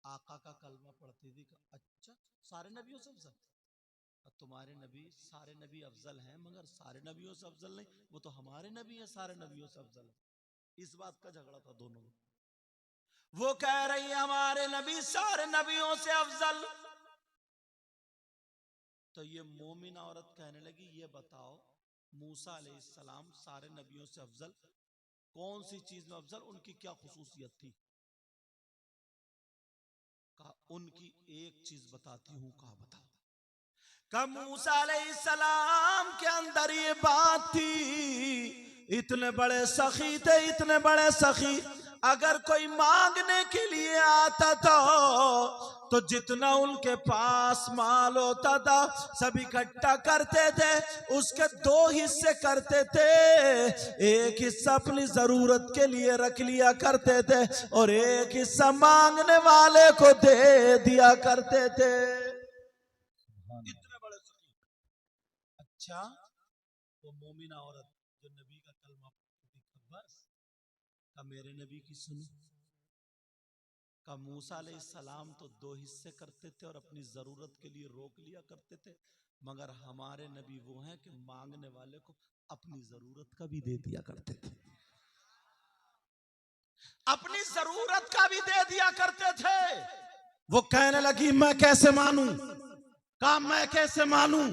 आका का कलमा पढ़ती थी, अच्छा सारे नबियों से अफजल, और तुम्हारे नबी सारे नबी अफजल हैं मगर सारे नबियों से अफजल नहीं, वो तो हमारे नबी हैं सारे नबियों से अफजल। इस बात का झगड़ा था दोनों में। वो कह रही हमारे नबी सारे नबियों से अफजल। तो ये मोमिन औरत कहने लगी, ये बताओ मूसा अलैहिस्सलाम सारे नबियों से अफजल कौन सी चीज में अफजल, उनकी क्या खुसूसियत थी? कहा उनकी एक चीज बताती हूं। कहा बताओ। कहा मूसा अलैहिस्सलाम के अंदर ये बात थी, इतने बड़े सखी थे, इतने बड़े सखी, अगर कोई मांगने के लिए आता था तो जितना उनके पास माल होता था सब इकट्ठा करते थे, उसके 2 हिस्से करते थे। एक हिस्सा अपनी जरूरत के लिए रख लिया करते थे और एक हिस्सा मांगने वाले को दे दिया करते थे। इतने बड़े सखी। अच्छा, वो मोमिना औरत जो नबी का कलमा पढ़ती थी, बस का मेरे नबी की सुनो। का मूसा अलैहिस्सलाम तो 2 हिस्से करते थे और अपनी जरूरत के लिए रोक लिया करते थे, मगर हमारे नबी वो हैं कि मांगने वाले को अपनी जरूरत का भी दे दिया करते थे, अपनी जरूरत का भी दे दिया करते थे। वो कहने लगी मैं कैसे मानूं? कहा मैं कैसे मानूं?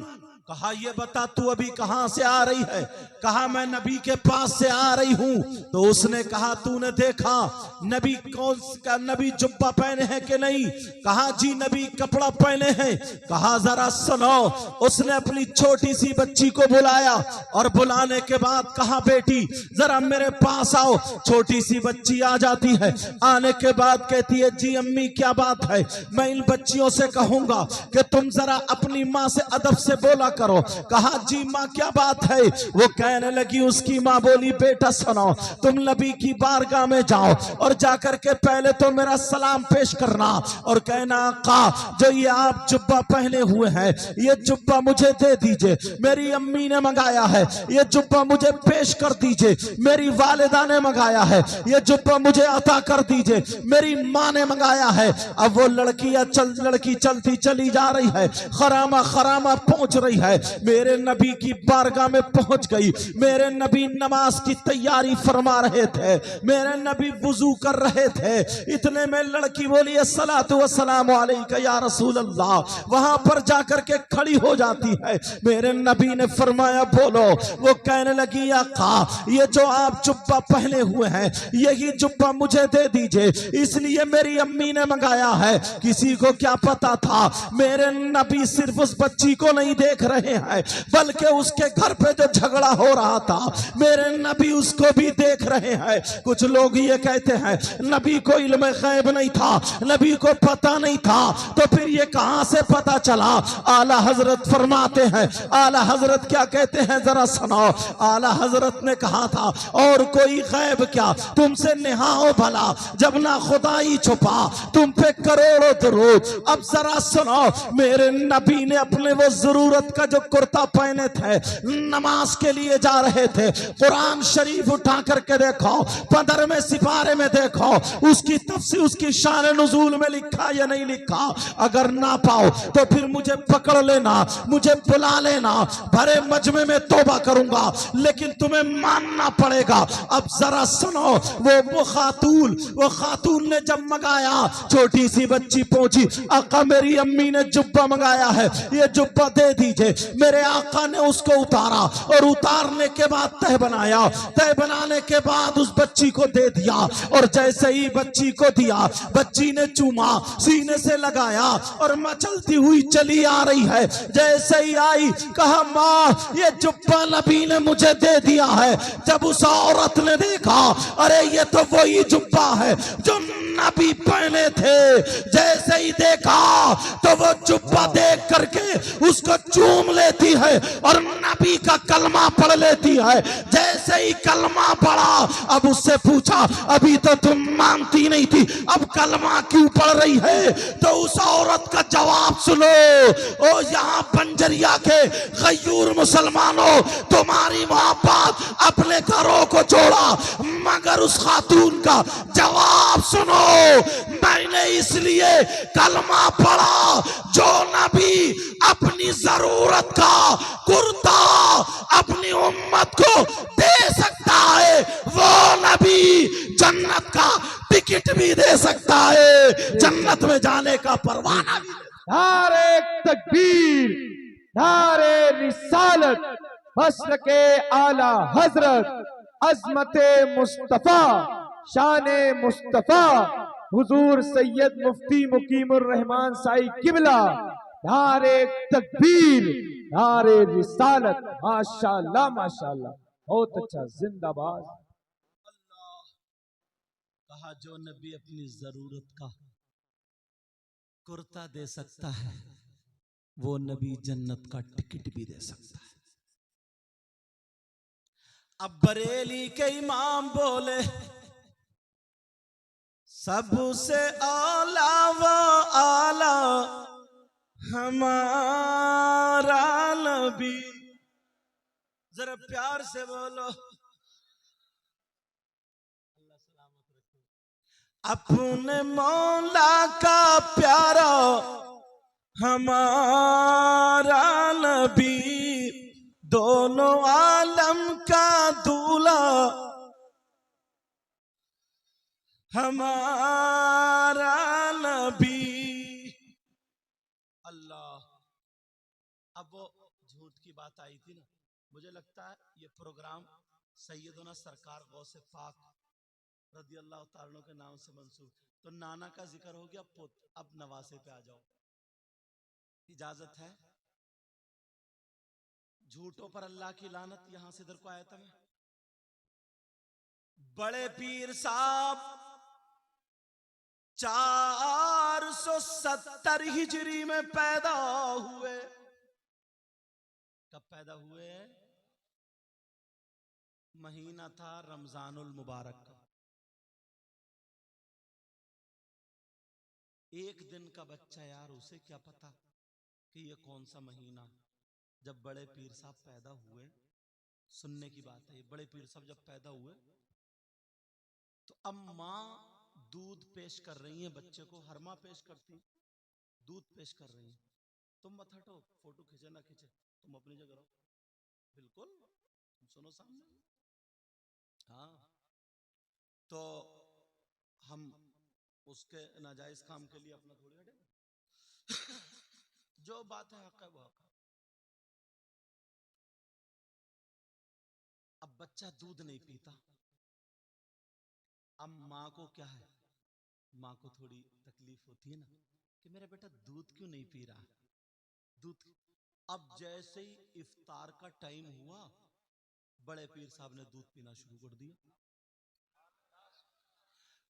कहा ये बता तू अभी कहां से आ रही है? कहा मैं नबी के पास से आ रही हूं। तो उसने कहा तूने देखा नबी कौन का नबी जुब्बा पहने हैं कि नहीं? कहा जी नबी कपड़ा पहने हैं। कहा जरा सुनो। उसने अपनी छोटी सी बच्ची को बुलाया और बुलाने के बाद कहा बेटी जरा मेरे पास आओ। छोटी सी बच्ची आ जाती है, आने के बाद कहती है जी अम्मी क्या बात है? मैं इन बच्चियों से कहूंगा कि तुम जरा अपनी माँ से अदब से बोला करो। कहा जी माँ क्या बात है? वो कहने लगी, उसकी माँ बोली बेटा सुनो, तुम नबी की बारगाह में जाओ और जाकर के पहले तो मेरा सलाम पेश करना और कहना आका जो ये आप जुब्बा पहने हुए हैं ये जुब्बा मुझे दे दीजिए, मेरी अम्मी ने मंगाया है, ये जुब्बा मुझे पेश कर दीजिए, मेरी वालिदा ने मंगाया है, ये जुब्बा मुझे अता कर दीजिए, मेरी माँ ने मंगाया है। अब वो लड़की चलती चली जा रही है, खरामा खरामा पहुंच रही है, मेरे नबी की बारगाह में पहुंच गई। मेरे नबी नमाज की तैयारी फरमा रहे थे, मेरे नबी वुजू कर रहे थे। इतने में लड़की बोली अस्सलातु वस्सलामु अलैका या रसूल अल्लाह। वहां पर जाकर के खड़ी हो जाती है। मेरे नबी ने फरमाया बोलो। वो कहने लगी आका ये जो आप जुब्बा पहने हुए हैं यही जुब्बा मुझे दे दीजिए, इसलिए मेरी अम्मी ने मंगाया है। किसी को क्या पता था मेरे नबी सिर्फ उस बच्ची को नहीं देख रहे हैं बल्कि उसके घर पे जो झगड़ा हो रहा था मेरे नबी उसको भी देख रहे हैं। कुछ लोग ये कहते हैं नबी को इल्म गैब नहीं था, नबी को पता नहीं था, तो फिर ये कहां से पता चला? आला हजरत फरमाते हैं, आला हजरत क्या कहते हैं जरा सुनो। आला हजरत ने कहा था और कोई गैब क्या, तुमसे निहाओ भला जब ना खुदाई छुपा तुम पे करोड़ों दरूद। अब जरा सुनो, मेरे नबी ने अपने वो जरूरत का जो कुर्ता पहने थे नमाज के लिए जा रहे थे, कुरान शरीफ उठा करके देखो, 15वें सिपारे में देखो उसकी तफसीर उसकी शान नुज़ूल में लिखा या नहीं लिखा। अगर ना पाओ तो फिर मुझे पकड़ लेना, मुझे बुला लेना, भरे मजमे में तौबा करूंगा, लेकिन तुम्हें मानना पड़ेगा। अब जरा सुनो, वो खातून ने जब मंगाया, छोटी सी बच्ची पहुंची, आका मेरी अम्मी ने जुब्बा मंगाया है, ये जुब्बा दे दीजिए। मेरे आका ने उसको उतारा और उतारने के बाद तह बनाया, तह बनाने के बाद उस बच्ची को दे दिया। और जैसे ही बच्ची को दिया, बच्ची ने चूमा, सीने से लगाया और मचलती हुई चली आ रही है। जैसे ही आई कहा, माँ ये जुब्बा नबी ने मुझे दे दिया है। जब उस औरत ने देखा, अरे ये तो वही जुब्बा है जो नबी पहने थे। जैसे ही देखा तो वो जुब्बा देख करके उसको चूम लेती है और नबी का कलमा पढ़ लेती है। जैसे ही कलमा पढ़ा, अब उससे पूछा, अभी तो तुम मानती नहीं थी, अब कलमा क्यों पढ़ रही है? तो उस औरत का जवाब सुनो। ओ यहाँ बंजरिया के गयूर मुसलमानों, तुम्हारी मोहब्बत अपने घरों को छोड़ा, मगर उस खातून का जवाब सुनो। मैंने इसलिए कलमा पढ़ा जो नबी अपनी जरूरत का कुर्ता अपनी उम्मत को दे सकता है, वो नबी जन्नत का टिकट भी दे सकता है, जन्नत में जाने का परवाना भी। नारे तकबीर, नारे रिसालत, फस्ल के आला हजरत, अजमते मुस्तफा, शाने मुस्तफा, हुजूर सैयद मुफ्ती मुकीमुर रहमान साई किबला। नारे तकबीर, नारे रिसालत, माशाल्लाह माशाल्लाह, बहुत अच्छा, जिंदाबाद। कहा जो नबी अपनी जरूरत का कुर्ता दे सकता है, वो नबी जन्नत का टिकट भी दे सकता है। अब बरेली के इमाम बोले, सबसे आला व आला हमारा नबी। जरा प्यार से बोलो, अपने मौला का प्यारा हमारा नबी, दोनों आलम का दूल्हा हमारा नबी। अल्लाह। अब वो झूठ की बात आई थी ना, मुझे लगता है ये प्रोग्राम सैयदना सरकार गौसे पाक रदी अल्लाह ताला के नाम से मंसूब। तो नाना का जिक्र हो गया, अब नवासे पे आ जाओ, इजाजत है? झूठों पर अल्लाह की लानत। यहां से इधर को आया था मैं। बड़े पीर साहब 470 हिजरी में पैदा हुए। कब पैदा हुए? महीना था रमजानुल मुबारक का। एक दिन का बच्चा यार, उसे क्या पता कि ये कौन सा महीना। जब बड़े पीर साहब पैदा हुए, सुनने की बात है, बड़े पीर साहब जब पैदा हुए तो अब माँ दूध पेश कर रही है बच्चे को। हर माँ पेश करती, दूध पेश कर रही है। तुम मत हटो, फोटो खींचे ना खींचे, तुम अपनी जगह रहो, बिल्कुल सुनो सामने। हाँ, तो हम उसके नाजायज काम के लिए अपना थोड़ी हटे। जो बात है हक है वो हक है। अब बच्चा दूध नहीं पीता। अब माँ को क्या है, माँ को थोड़ी तकलीफ होती है ना कि मेरा बेटा दूध क्यों नहीं पी रहा दूध। अब जैसे ही इफ्तार का टाइम हुआ, बड़े पीर साहब ने दूध पीना शुरू कर दिया।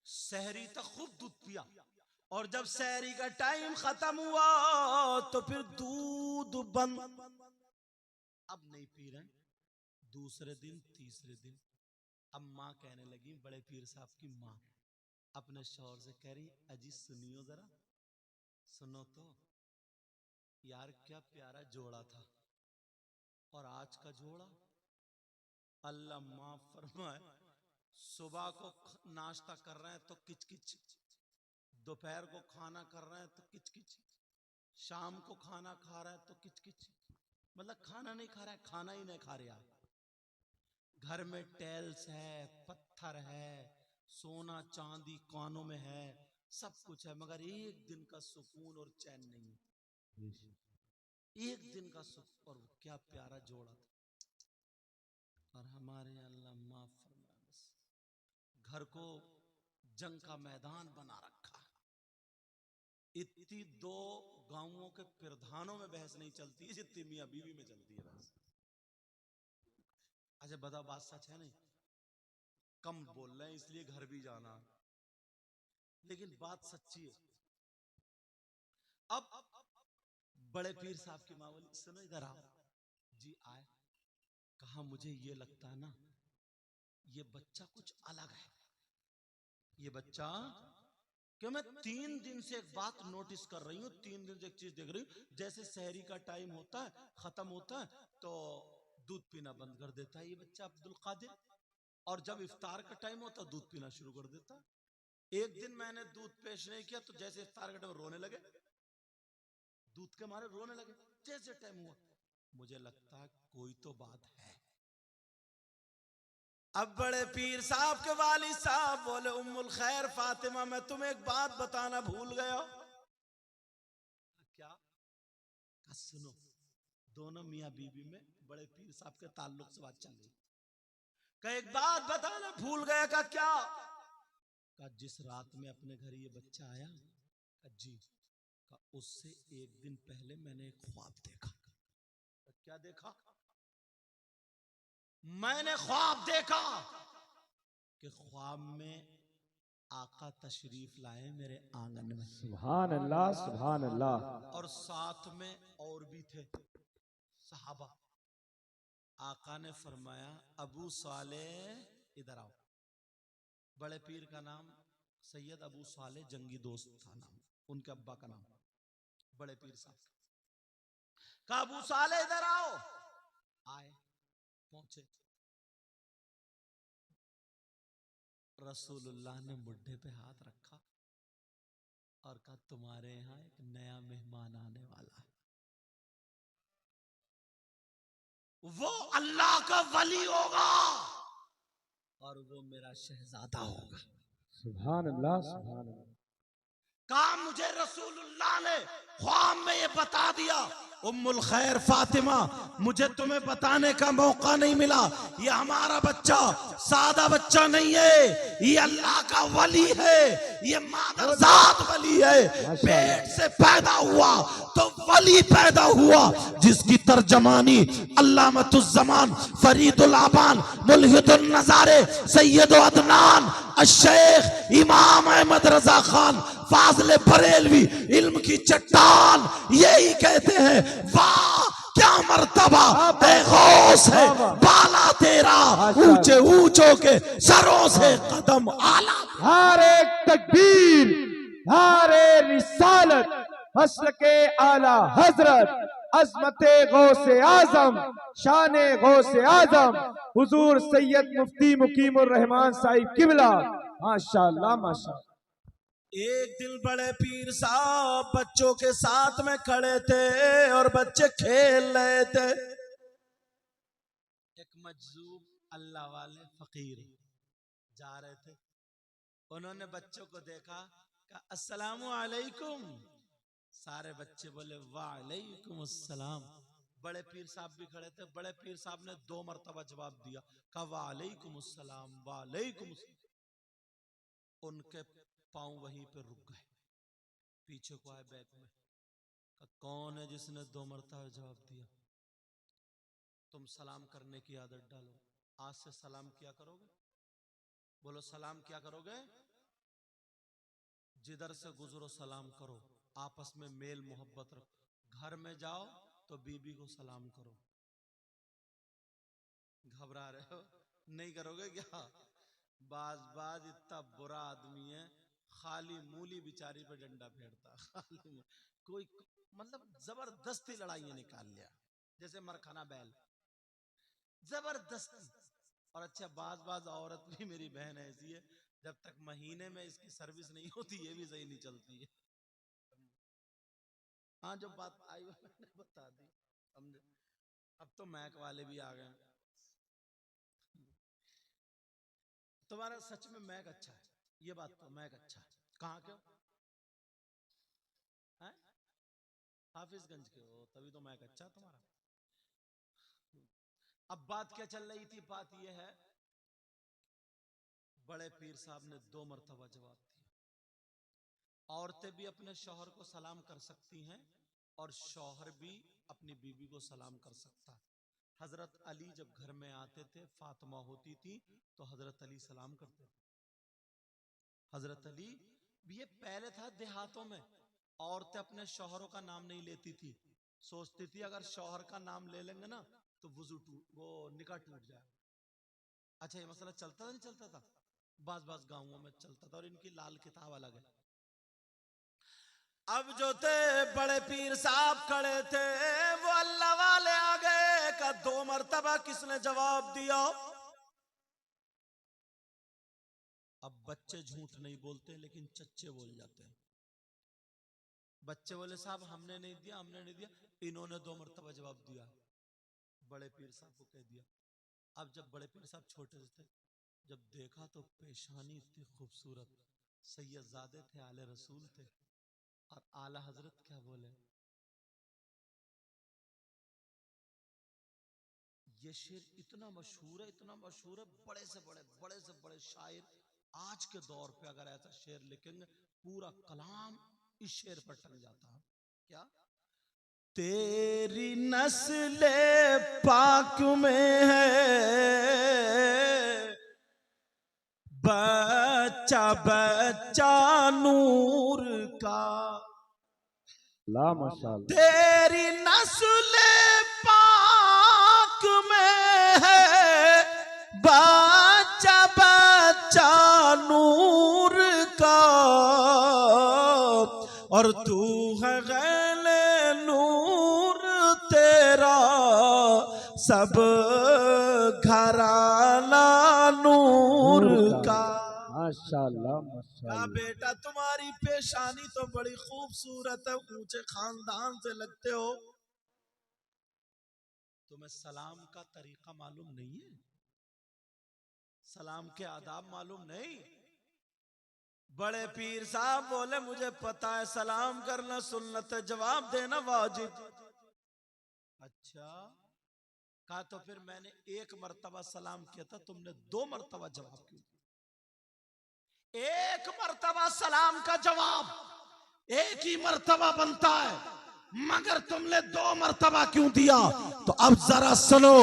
सहरी तक खूब दूध पिया, और जब सहरी का टाइम खत्म हुआ तो फिर दूध बंद। अब नहीं पी रहे। दूसरे दिन, तीसरे दिन, अब माँ कहने लगी, बड़े पीर साहब की माँ अपने शौहर से कह रही, अजी सुनियो जरा, सुनो तो यार, क्या प्यारा जोड़ा था और आज का जोड़ा। अल्लाह माफ फरमाए, सुबह को नाश्ता कर रहे हैं तो किचकिच, दोपहर को खाना कर रहे हैं तो किचकिच, शाम को खाना खा रहा है तो किचकिच। मतलब खाना नहीं खा रहा है, खाना ही नहीं खा रहा। घर में टेल्स है, पत्थर है, सोना चांदी कानों में है, सब कुछ है, मगर एक दिन का सुकून और चैन नहीं है। एक दिन का सुख, और वो क्या प्यारा जोड़ा था। और हमारे अल्लाह माफ फरमाए, बस घर को जंग का मैदान बना रखा है। इतनी दो गांवों के प्रधानों में बहस नहीं चलती है जितनी मियां बीवी में चलती है बहस। अच्छा बताओ, बात सच है नहीं? कम बोल रहे हैं इसलिए घर भी जाना, लेकिन बात सच्ची है। अब बड़े पीर साहब की माँ बोली, सुनो इधर आओ जी। आए, कहा मुझे ये लगता है ना, ये बच्चा कुछ अलग है। ये बच्चा क्यों, मैं 3 दिन से एक बात नोटिस कर रही हूँ, 3 दिन से एक चीज देख रही हूँ। जैसे शहरी का टाइम होता है, खत्म होता है, तो दूध पीना बंद कर देता है ये बच्चा अब्दुल कादिर, और जब इफ्तार का टाइम होता है दूध पीना शुरू कर देता है। एक दिन मैंने दूध पेश नहीं किया, तो जैसे इफ्तार का टाइम रोने लगे, दूध के मारे रोने लगे। जैसे टाइम हुआ, मुझे लगता है कोई तो बात है। अब बड़े पीर साहब के वाली साहब बोले, उम्मुल खैर फातिमा, मैं तुम्हें एक बात बताना भूल गया। क्या? सुनो, दोनों मियां बीवी में बड़े पीर साहब के ताल्लुक से बात चल रही। का एक बात बताना भूल गया। का क्या? का जिस रात में अपने घर ये बच्चा आया, का जी, का उससे एक दिन पहले मैंने एक ख्वाब देखा। क्या देखा? मैंने ख्वाब देखा कि ख्वाब में आका तशरीफ लाए मेरे आंगन में। सुभान अल्लाह, सुभान अल्लाह। और साथ में और भी थे सहाबा। आका ने फरमाया, अबू साले इधर आओ। बड़े पीर का नाम सैयद अबू साले जंगी दोस्त था नाम, उनके अब्बा का नाम बड़े पीर साहब का। अबू साले इधर आओ। आए, पहुंचे। रसूलुल्लाह ने मुड्ढे पे हाथ रखा और कहा, तुम्हारे यहाँ एक नया मेहमान आने वाला है। वो अल्लाह का वली होगा और वो मेरा शहजादा होगा। सुभान अल्लाह, सुभान अल्लाह। कहा मुझे रसूलुल्लाह ने ख्वाब में ये बता दिया। उम्मुल खैर फातिमा, मुझे तुम्हें बताने का मौका नहीं मिला। ये हमारा बच्चा सादा बच्चा नहीं है, ये अल्लाह का वली है, ये मादरजात वली है। पेट से पैदा हुआ तो वली पैदा हुआ, जिसकी तर्जमानी अल्लामतुज़्ज़मान फरीदुल आबान मुल्हिदुन नज़ारे सैयद अदनान अश-शेख इमाम अहमद रजा खान फाज़िल बरेलवी इल्म की चट्टान यही कहते हैं, वाह क्या मर्तबा है, गौस है बाला तेरा, ऊंचे ऊंचों के सरों से कदम आला। नारे तकबीर, नारे रिसालत, हस्र के आला हजरत, अजमते गौसे आजम, शाने गौसे आजम, हुजूर सैयद मुफ्ती मुकीमुर रहमान साहिब किबला। माशाअल्लाह, माशाअल्लाह। एक दिन बड़े पीर साहब बच्चों के साथ में खड़े थे और बच्चे खेल रहे थे। एक मजजूब अल्लाह वाले फकीर जा रहे थे, उन्होंने बच्चों को देखा, कहा अस्सलामु अलैकुम। सारे बच्चे बोले वालेकुम अस्सलाम। बड़े पीर साहब भी खड़े थे, बड़े पीर साहब ने 2 मरतबा जवाब दिया, कहा वालेकुम अस्सलाम, वालेकुम अस्सलाम। उनके पांव वहीं पे रुक गए, पीछे को आए बैक में। कौन है जिसने 2 मरतबा जवाब दिया? तुम सलाम करने की आदत डालो, आज से सलाम क्या करोगे? बोलो सलाम क्या करोगे? जिधर से गुजरो सलाम करो, आपस में मेल मोहब्बत रखो। घर में जाओ तो बीबी को सलाम करो। घबरा रहे हो? नहीं करोगे क्या? बाज इतना बुरा आदमी है, खाली मूली बिचारी पे डंडा फेरता। खाली कोई मतलब जबरदस्ती लड़ाइयां निकाल लिया, जैसे मरखाना बैल, जबरदस्ती। और अच्छा बाज औरत भी मेरी बहन ऐसी है, जब तक महीने में इसकी सर्विस नहीं होती ये भी सही नहीं चलती है। हाँ, जो बात आई वो मैंने बता दी, समझे? अब तो मैक वाले भी आ गए। तुम्हारा सच में मैक अच्छा है, ये बात तो मैक अच्छा है। कहाँ क्यों है? हाफिजगंज के हो, तभी तो मैं अच्छा तुम्हारा। अब बात क्या चल रही थी? बात यह है, बड़े पीर साहब ने 2 मरतबा जवाब दिया। औरतें भी अपने शौहर को सलाम कर सकती हैं और शौहर भी अपनी बीवी को सलाम कर सकता है। हजरत अली जब घर में आते थे, फातिमा होती थी तो हजरत अली सलाम करते थे। हजरत अली भी, ये पहले था देहातों में, औरतें अपने शौहरों का नाम नहीं लेती थी, सोचती थी अगर शौहर का नाम ले लेंगे ना तो वो निकाह टूट जाए। अच्छा, ये मसला चलता था नहीं चलता था? बास गांवों में चलता था, और इनकी लाल किताब अलग है। अब जो थे बड़े पीर साहब खड़े थे, वो अल्लाह वाले आ गए का 2 मरतबा किसने जवाब दिया? अब बच्चे झूठ नहीं बोलते लेकिन चच्चे बोल जाते हैं। बच्चे बोले साहब हमने नहीं दिया, हमने नहीं दिया, इन्होंने 2 मरतबा जवाब दिया। बड़े पीर साहब को कह दिया। अब जब बड़े पीर साहब छोटे थे, जब देखा तो पेशानी इतनी खूबसूरत, सैयदजादे थे, आले रसूल थे, और आला हजरत क्या बोले? ये शेर इतना मशहूर है, इतना मशहूर है, बड़े से बड़े शायर आज के दौर पे अगर ऐसा शेर लिखेंगे, पूरा कलाम इस शेर पर टंग जाता है। क्या? तेरी नस्ल पाक में है बच्चा बच्चा नूर का, ला माशाअल्लाह। तेरी नस्ल पाक में है बच्चा बच्चा नूर का, और तू है गैले नूर, तेरा सब घराना नूर का। माशाअल्लाह का माशाअल्लाह। बेटा तुम्हारी पेशानी तो बड़ी खूबसूरत है, ऊंचे खानदान से लगते हो, तुम्हें सलाम का तरीका मालूम नहीं है? सलाम के आदाब मालूम नहीं? बड़े पीर साहब बोले मुझे पता है सलाम करना सुन्नत है, जवाब देना वाजिब। अच्छा, कहा तो फिर मैंने 1 मरतबा सलाम किया था, तुमने 2 मरतबा जवाब क्यों? 1 मरतबा सलाम का जवाब 1 ही मरतबा बनता है, मगर तुमने 2 मरतबा क्यों दिया? तो अब जरा सुनो,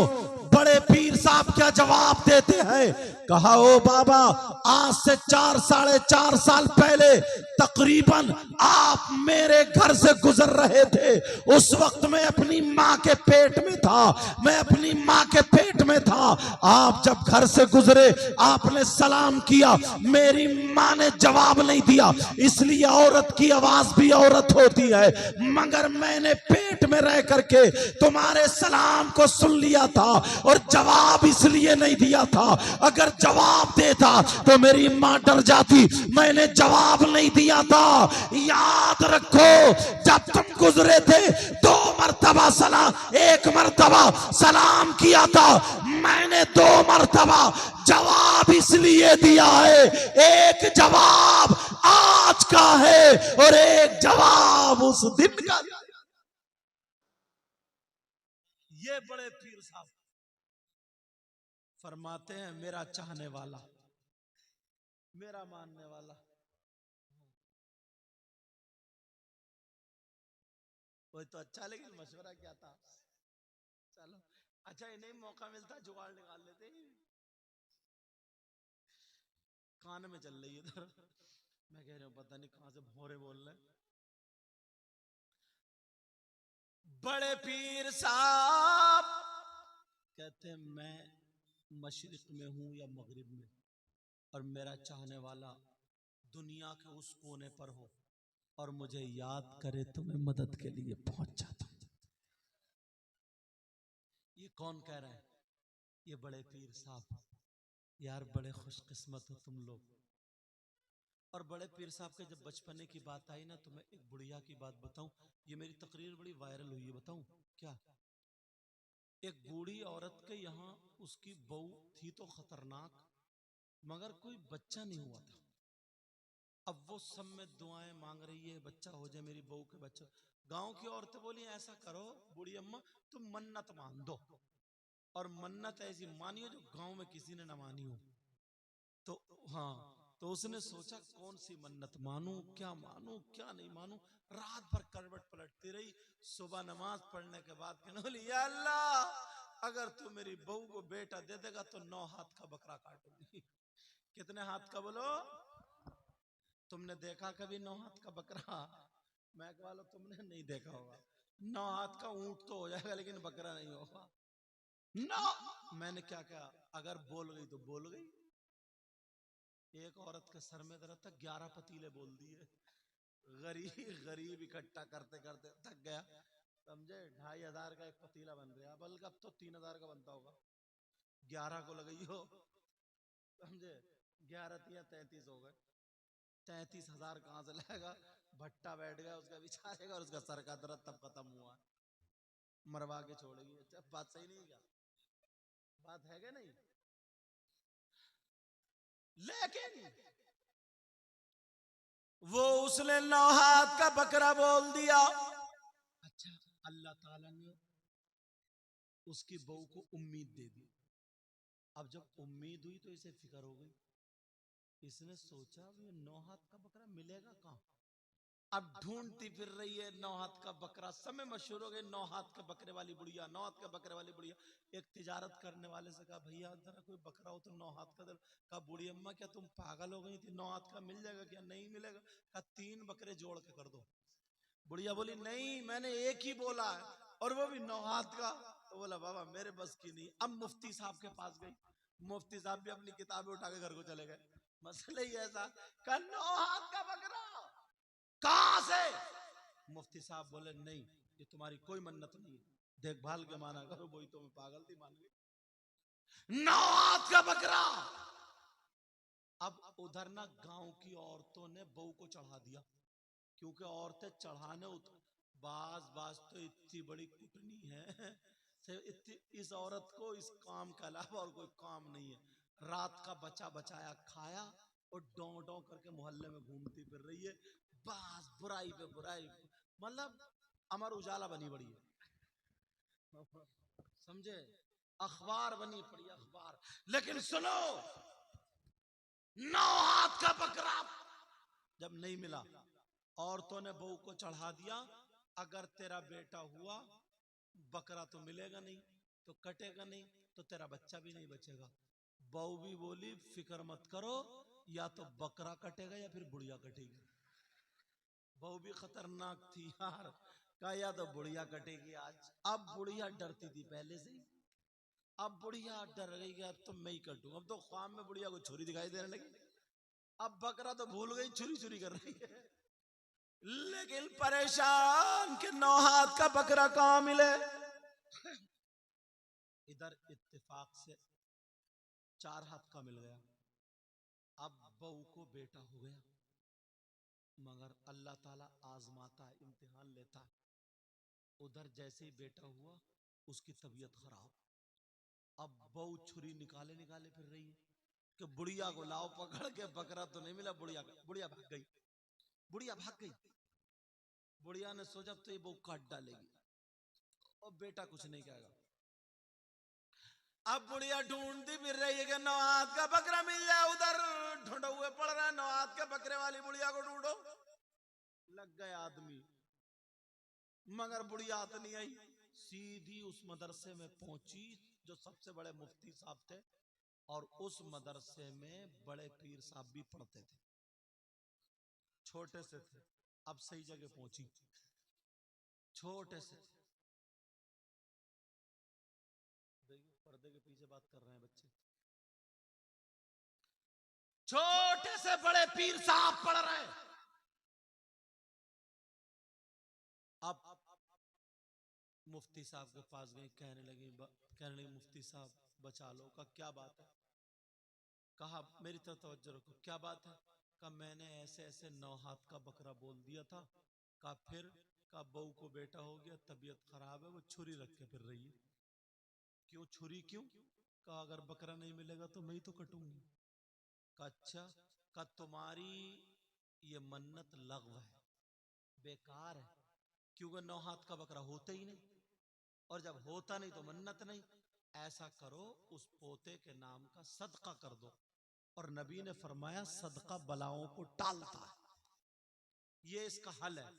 बड़े पीर साहब क्या जवाब देते हैं। कहा ओ बाबा, आज से 4-4.5 साल पहले तकरीबन आप मेरे घर से गुजर रहे थे। उस वक्त मैं अपनी माँ के पेट में था, मैं अपनी माँ के पेट में था। आप जब घर से गुजरे, आपने सलाम किया, मेरी माँ ने जवाब नहीं दिया, इसलिए औरत की आवाज भी औरत होती है, मगर मैंने पेट में रह करके तुम्हारे सलाम को सुन लिया था और जवाब इसलिए नहीं दिया था। अगर जवाब देता तो मेरी मां डर जाती, मैंने जवाब नहीं दिया था। याद रखो, जब तुम गुजरे थे 2 मरतबा सलाम, 1 मरतबा सलाम किया था, मैंने 2 मरतबा जवाब इसलिए दिया है। एक जवाब आज का है और एक जवाब उस दिन का। ये बड़े पीर साहब फरमाते हैं, मेरा चाहने वाला, मेरा मानने वाला, वही तो अच्छा, लेकिन मशवरा क्या था? चलो अच्छा, इन्हें मौका मिलता जुगाड़ निकाल लेते। कान में चल रही है इधर, मैं कह रहा हूं पता नहीं कहां से भौरे बोल रहे। बड़े पीर साहब कहते हैं, मैं मशरिक में हूं या मगरिब में, और मेरा चाहने वाला दुनिया के उस कोने पर हो और मुझे याद करे तो मैं मदद के लिए पहुंच जाता हूं। ये कौन कह रहा है? ये बड़े पीर साहब। यार बड़े खुशकिस्मत हो तुम लोग। और बड़े पीर साहब के जब बचपने की बात आई ना, तो मैं एक बुढ़िया की बात बताऊं, ये मेरी तकरीर बड़ी वायरल हुई है, बताऊं क्या? एक बूढ़ी औरत के यहाँ उसकी बहू थी तो खतरनाक, मगर कोई बच्चा नहीं हुआ था। अब वो सब में दुआएं मांग रही है, बच्चा हो जाए, मेरी बहू के बच्चा। गांव की औरतें बोली ऐसा करो बूढ़ी अम्मा, तुम मन्नत मान दो, और मन्नत ऐसी मानी हो जो गांव में किसी ने ना मानी हो। तो हाँ, तो उसने सोचा कौन सी मन्नत मानूं, क्या मानूं क्या नहीं मानूं। रात भर करवट पलटती रही। सुबह नमाज पढ़ने के बाद कहने लगी, या अल्लाह अगर तू मेरी बहू को बेटा दे देगा तो 9 हाथ का बकरा काटूंगी। कितने हाथ का बोलो? तुमने देखा कभी 9 हाथ का बकरा? मैं कह लो तुमने नहीं देखा होगा। 9 हाथ का ऊंट तो हो जाएगा लेकिन बकरा नहीं होगा। ना, मैंने क्या कहा, अगर बोल गई तो बोल गई। एक औरत के सर में दर्द था, 11 पतीले बोल दिए। गरीब गरीब इकट्ठा करते करते थक गया, समझे। 2500 का एक पतीला बन रहा, बल्कि अब तो 3000 का बनता होगा। 11 को लगाई हो, समझे। 11 तिया 33 हो गए। 33,000 कहां से लाएगा? भट्टा बैठ गया उसका बिछाएगा और उसका सर का दर्द तब खत्म हुआ। मरवा के छोड़ेगी। अच्छा, बात सही नहीं? क्या बात है क्या नहीं? लेकिन वो उसने 9 हाथ का बकरा बोल दिया। अच्छा, अल्लाह ताला ने उसकी बहू को उम्मीद दे दी। अब जब उम्मीद हुई तो इसे फिक्र हो गई। इसने सोचा ये 9 हाथ का बकरा मिलेगा कहां। अब ढूंढती फिर रही है 9 हाथ का बकरा। समय मशहूर हो गए 9 हाथ के बकरे वाली बुढ़िया, 9 हाथ के बकरे वाली बुढ़िया। एक तिजारत करने वाले से कहा, भैया जरा कोई बकरा हो तो 9 हाथ का दे। कहा, बूढ़ी अम्मा क्या तुम पागल हो गई थी? 9 हाथ का मिल जाएगा क्या? नहीं मिलेगा। कहा, 3 बकरे जोड़ के कर दो। बुढ़िया बोली, नहीं मैंने एक ही बोला है और वो भी 9 हाथ का। तो बोला, बाबा मेरे बस की नहीं। अब मुफ्ती साहब के पास गई। मुफ्ती साहब भी अपनी किताबें उठा के घर को चले गए। मसला ही ऐसा, कहा 9 हाथ का बकरा कहां से? मुफ्ती साहब बोले, नहीं ये तुम्हारी कोई मन्नत नहीं है, देखभाल के माना करो। वही तो मैं पागल थी, मान गई। 9 हाथ का बकरा। अब उधर ना गांव की औरतों ने बहू को चढ़ा दिया, क्योंकि औरतें चढ़ाने बाज बाज तो इतनी बड़ी कुटनी है, इस औरत को इस काम के अलावा और कोई काम नहीं है। रात का बचा बचाया खाया और डों डों करके मोहल्ले में घूमती फिर रही है। बस बुराई पे बुराई, मतलब अमर उजाला बनी पड़ी है, समझे। अखबार बनी पड़ी अखबार। लेकिन सुनो, 9 हाथ का बकरा जब नहीं मिला, औरतों ने बहू को चढ़ा दिया, अगर तेरा बेटा हुआ बकरा तो मिलेगा नहीं, तो कटेगा नहीं, तो तेरा बच्चा भी नहीं बचेगा। बहू भी बोली, फिक्र मत करो, या तो बकरा कटेगा या फिर बुढ़िया कटेगी। बहू भी खतरनाक थी यार, कहा या तो बुढ़िया कटेगी आज। अब बुढ़िया डरती थी पहले से ही। अब बुढ़िया डर गई कि अब तो मैं ही कटूं। अब तो ख्वाब में बुढ़िया को छुरी दिखाई देने लगी। अब बकरा तो भूल गई, छुरी छुरी कर रही है। लेकिन परेशान कि 9 हाथ का बकरा कहां मिले। इधर इत्तेफाक से 4 हाथ का मिल गया। अब बहू को बेटा हो गया, मगर अल्लाह ताला आजमाता है, इम्तिहान लेता है। उधर जैसे ही बेटा हुआ उसकी तबीयत खराब। अब बहू छुरी निकाले निकाले फिर रही है कि बुढ़िया को लाओ पकड़ के। बकरा तो नहीं मिला, बुढ़िया भाग गई। बुढ़िया भाग गई। बुढ़िया ने सोचा तो ये बहू काट डालेगी और बेटा कुछ नहीं कहेगा। अब बुढ़िया ढूंढती फिर रही है कि 9 हाथ का बकरा मिल जाए। उधर ढूंढो हुए पड़ रहा है, 9 हाथ के बकरे वाली बुढ़िया को ढूंढो। लग गए आदमी, मगर बुढ़िया हाथ नहीं आई। सीधी उस मदरसे में पहुंची जो सबसे बड़े मुफ्ती साहब थे, और उस मदरसे में बड़े पीर साहब भी पढ़ते थे। छोटे से थे, अब सही जगह पहुंची। छोटे से, देखिए पर्दे के पीछे बात कर रहे हैं बच्चे। छोटे से बड़े पीर साहब पढ़ रहे हैं। अब मुफ्ती साहब के पास गए, कहने लगे मुफ्ती साहब बचा लो। का क्या बात है? कहा मेरी तरफ तवज्जो रखो, क्या बात है? कहा मैंने ऐसे ऐसे 9 हाथ का बकरा बोल दिया था। कहा फिर? कहा बहू को बेटा हो गया, तबीयत खराब है, वो छुरी रख के फिर रही है। क्यों छुरी क्यों? कहा अगर बकरा नहीं मिलेगा तो मैं ही तो कटूंगी। कहा अच्छा। कहा तुम्हारी ये मन्नत लग़्व है, बेकार है। क्योंकि 9 हाथ का बकरा होता ही नहीं, और जब होता नहीं तो मन्नत नहीं। ऐसा करो, उस पोते के नाम का सदका कर दो। और नबी ने फरमाया सदका बलाओं को टालता है, ये इसका हल है।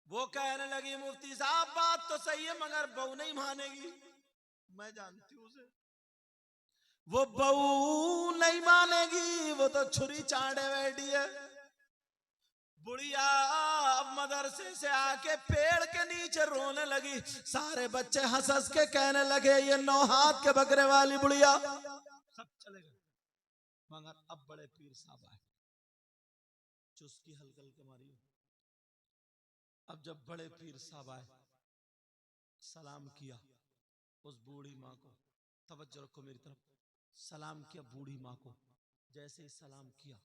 वो कहने लगी मुफ्ती साहब बात तो सही है मगर बहू नहीं मानेगी। मैं जानती हूँ उसे, वो बहू नहीं मानेगी, वो तो छुरी चाटे बैठी है। बुढ़िया मदरसे से आके पेड़ के नीचे रोने लगी। सारे बच्चे हंस हंस के कहने लगे ये 9 हाथ के बकरे वाली बुढ़िया। सब चले गए, मगर अब बड़े पीर साहब आए, चुस्की हल्कल के मारी। अब जब बड़े पीर साहब आए, सलाम किया उस बूढ़ी माँ को, तवज्जो रखो मेरी तरफ, सलाम किया बूढ़ी माँ को। जैसे ही सलाम किया,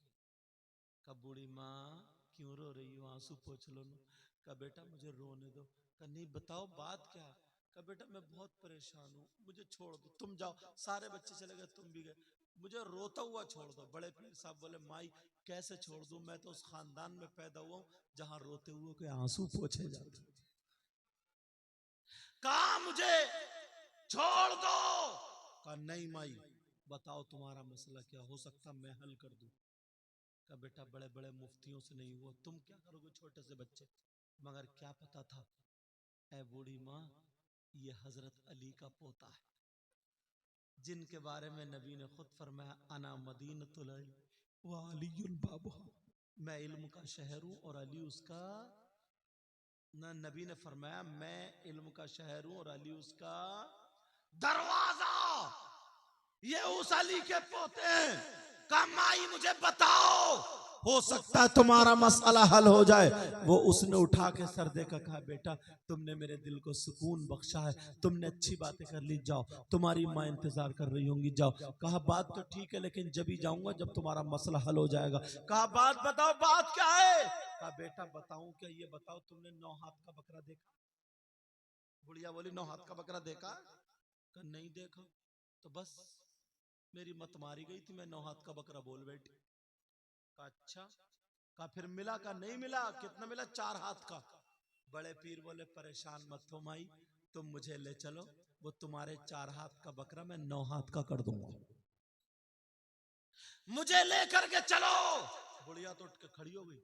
कहा बूढ़ी माँ क्यों रो रही हो, आंसू पोंछ लो ना। कहा बेटा मुझे रोने दो। कहा नहीं बताओ बात क्या है। कहा बेटा मैं बहुत परेशान हूँ, मुझे छोड़ दो, तुम जाओ। सारे बच्चे चले गए, तुम भी गए, मुझे रोता हुआ छोड़ दो। बड़े पीर साहब बोले माई कैसे छोड़ दूं, मैं तो उस खानदान में पैदा हुआ हूं जहां रोते हुए के आंसू पोंछे जाते। कहा मुझे छोड़ दो। कहा नहीं माई बताओ तुम्हारा मसला क्या, हो सकता मैं हल कर दूं। कहा बेटा बड़े बड़े मुफ्तियों से नहीं हुआ, तुम क्या करोगे छोटे से बच्चे। मगर क्या पता था ऐ बूढ़ी माँ ये हजरत अली का पोता है, जिनके बारे में नबी ने खुद फरमाया अना मदीनतुल इल्म व अलीयुल बाबुहा, मैं इल्म का शहर हूं और अली उसका। ना नबी ने फरमाया मैं इल्म का शहर हूं और अली उसका दरवाजा। ये उस अली के पोते हैं। कहा माई मुझे बताओ, हो सकता है तुम्हारा मसला हल हो जाए। वो उसने उठा के सर देखा, कहा बेटा तुमने मेरे दिल को सुकून बख्शा है, तुमने अच्छी बातें कर ली, जाओ तुम्हारी माँ इंतजार कर रही होंगी, जाओ। कहा बात तो ठीक है लेकिन जब ही जाऊंगा जब तुम्हारा मसला हल हो जाएगा। कहा बात बताओ, बात क्या है। कहा बेटा बताऊं क्या, ये बताओ तुमने 9 हाथ का बकरा देखा। बुढ़िया बोली 9 हाथ का बकरा देखा। कहा नहीं देखा। तो बस मेरी मत मारी गई थी, मैं 9 हाथ का बकरा बोल बैठी। कहा अच्छा। कहा फिर मिला। का नहीं मिला। कितना मिला, 4 हाथ का। बड़े पीर बोले परेशान मत हो माई, तुम मुझे ले चलो, वो तुम्हारे 4 हाथ का बकरा मैं 9 हाथ का कर दूंगा, मुझे लेकर के चलो। बुढ़िया तो उठ के खड़ी हो गई,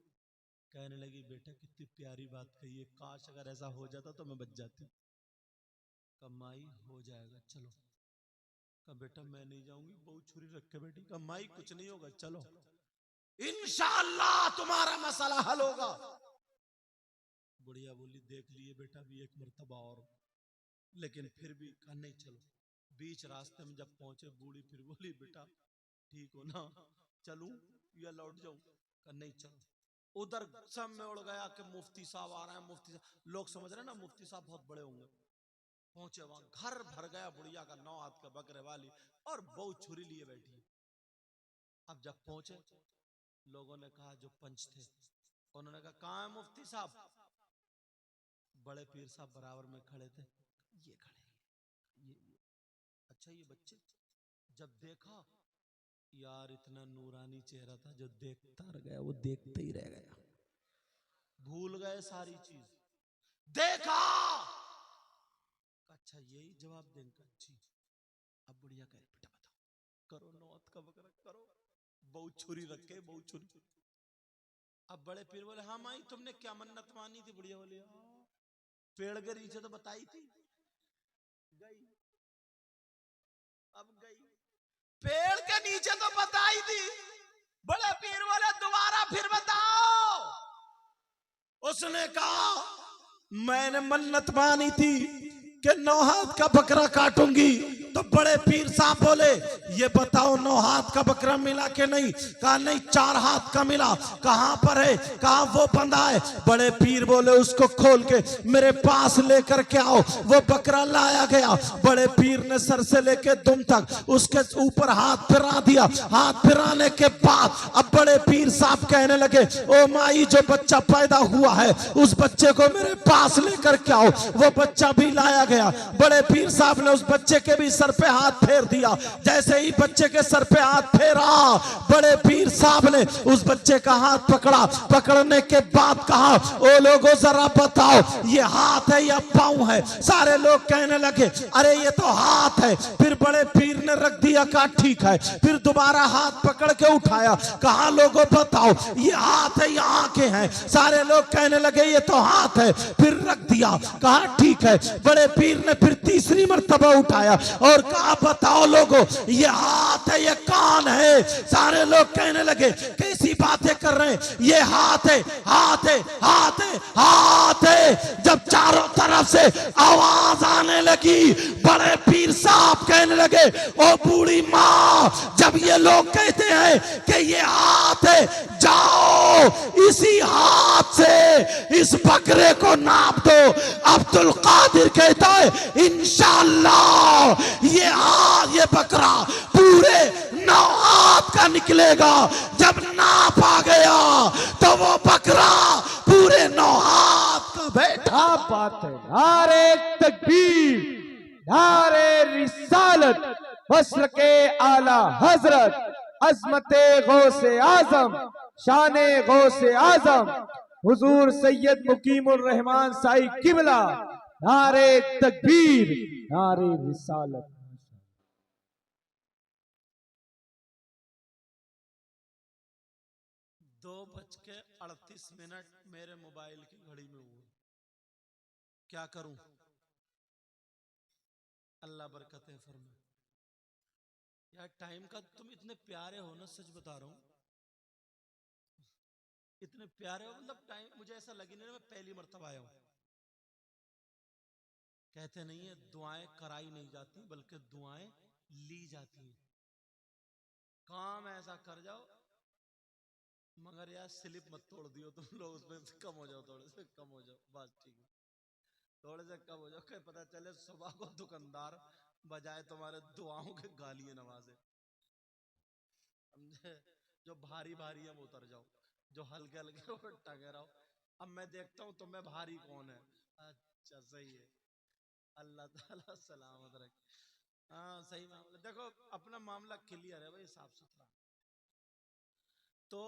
कहने लगी बेटा कितनी प्यारी बात कही है, काश अगर ऐसा हो जाता तो मैं बच जाती। कहा माई हो जाएगा चलो। कहा बेटा मैं नहीं जाऊंगी, बहुत छुरी रख के बैठी। कहा माई कुछ नहीं होगा चलो, इंशाअल्लाह तुम्हारा मसला हल होगा। बुढ़िया बोली देख लिए बेटा भी एक मर्तबा और, लेकिन फिर भी कहा नहीं चलो। बीच रास्ते में जब पहुंचे बूढ़ी फिर बोली बेटा ठीक हो ना, चलूं या लौट जाऊं। कहा नहीं चलो। उधर सब में उड़ गया कि मुफ्ती साहब आ रहे हैं, मुफ्ती साहब। लोग समझ रहे ना मुफ्ती साहब बहुत बड़े होंगे। पहुंचे वहां, घर भर गया बुढ़िया का 9 हाथ का बकरे वाली, और बहुत छुरी लिए बैठी। अब जब पहुंचे लोगों ने कहा जो पंच थे उन्होंने कहा कहां है मुफ्ती साहब। बड़े पीर साहब बराबर में खड़े थे, ये खड़े ये। अच्छा ये बच्चे। जब देखा यार इतना नूरानी चेहरा था, जो देखता रह गया वो देखते ही रह गया, भूल गए सारी चीज। देखा अच्छा यही जवाब देंगे। अच्छी। अब बुढ़िया कह रही बेटा बताओ, करो 9 हाथ का बकरा करो, बहुत छुरी रखे, बहुत छुरी। अब बड़े पीर बोले हाँ माई तुमने क्या मन्नत मानी थी। बुढ़िया बोले पेड़ के नीचे तो बताई थी, गई। अब गई, पेड़ के नीचे तो बताई थी। बड़े पीर बोले दोबारा फिर बताओ। उसने कहा मैंने मन्नत मानी थी कि 9 हाथ का बकरा काटूंगी। तो बड़े पीर साहब बोले ये बताओ 9 हाथ का बकरा मिला कि नहीं। कहा नहीं 4 हाथ का मिला। कहां पर है। कहा वो बंधा है। बड़े पीर बोले उसको खोल के मेरे पास लेकर के आओ। वो बकरा लाया गया। बड़े पीर ने सर से लेके दुम तक उसके ऊपर हाथ फिरा दिया। हाथ फिराने के बाद अब बड़े पीर साहब कहने लगे ओ माई जो बच्चा पैदा हुआ है उस बच्चे को मेरे पास लेकर के आओ। वो बच्चा भी लाया गया। बड़े पीर साहब ने उस बच्चे के भी सर पे हाथ फेर दिया। जैसे ही बच्चे के सर पे हाथ फेरा, बड़े पीर साहब ने उस बच्चे का हाथ पकड़ा। पकड़ने के बाद कहा, ओ लोगों जरा बताओ ये हाथ है या पांव है? सारे लोग कहने लगे अरे ये तो हाथ है। फिर बड़े पीर ने रख दिया, कहा ठीक है। फिर दोबारा हाथ पकड़ के उठाया, कहा लोगों बताओ ये हाथ है या आंखें हैं? सारे लोग कहने लगे ये तो हाथ है। फिर रख दिया, कहा ठीक है। बड़े पीर ने फिर तीसरी मर्तबा उठाया और कहा बताओ लोगों ये हाथ है या कान है? सारे लोग कहने लगे कैसी बातें कर रहे हैं, ये हाथ है, हाथ है, हाथ है, हाथ है। जब चारों तरफ से आवाज आने लगी, बड़े पीर साहब कहने लगे ओ बूढ़ी माँ, जब ये लोग कहते हैं कि ये हाथ है, जाओ इसी हाथ से इस बकरे को नाप दो। अब्दुल कादिर कहता है इंशाअल्लाह ये हाथ, ये बकरा पूरे 9 हाथ का निकलेगा। जब नाप आ गया तो वो बकरा पूरे 9 हाथ का बैठा। क्या बात है। नारे तकबीर, नारे रिसालत, वस्ल के आला हजरत, अजमते गौसे आजम, शाने गौसे आजम, हुजूर सैयद मुकीमुर रहमान साई किबला। नारे तकबीर, नारे रिसालत। 2:38 मेरे मोबाइल की घड़ी में हुआ। क्या करूं? अल्लाह बरकतें फरमाए। यार टाइम का तुम इतने प्यारे हो ना, सच बता रहा हूं, इतने प्यारे हो। मतलब टाइम मुझे ऐसा लगी नहीं मैं पहली मर्तबा आया हूं। कहते नहीं है दुआएं कराई नहीं जाती बल्कि दुआएं ली जाती हैं। काम ऐसा कर जाओ मगर यार स्लिप मत तोड़ दियो तुम लोग, उसमें से कम हो जाओ, थोड़े से कम हो जाओ, बस ठीक है, थोड़े से कम हो जाओ। कहीं पता चले सुबह को दुकानदार बजाय तुम्हारे दुआओं के गालियां नवाजे। समझे? जो भारी भारी है वो उतर जाओ, जो हल्के हल्के वो टंगे रहो। अब मैं देखता हूँ तुम्हें भारी कौन है। अच्छा सही है, अल्लाह ताला सलामत रखे। हाँ सही मामला। देखो अपना मामला क्लियर है भाई, साफ सुथरा। तो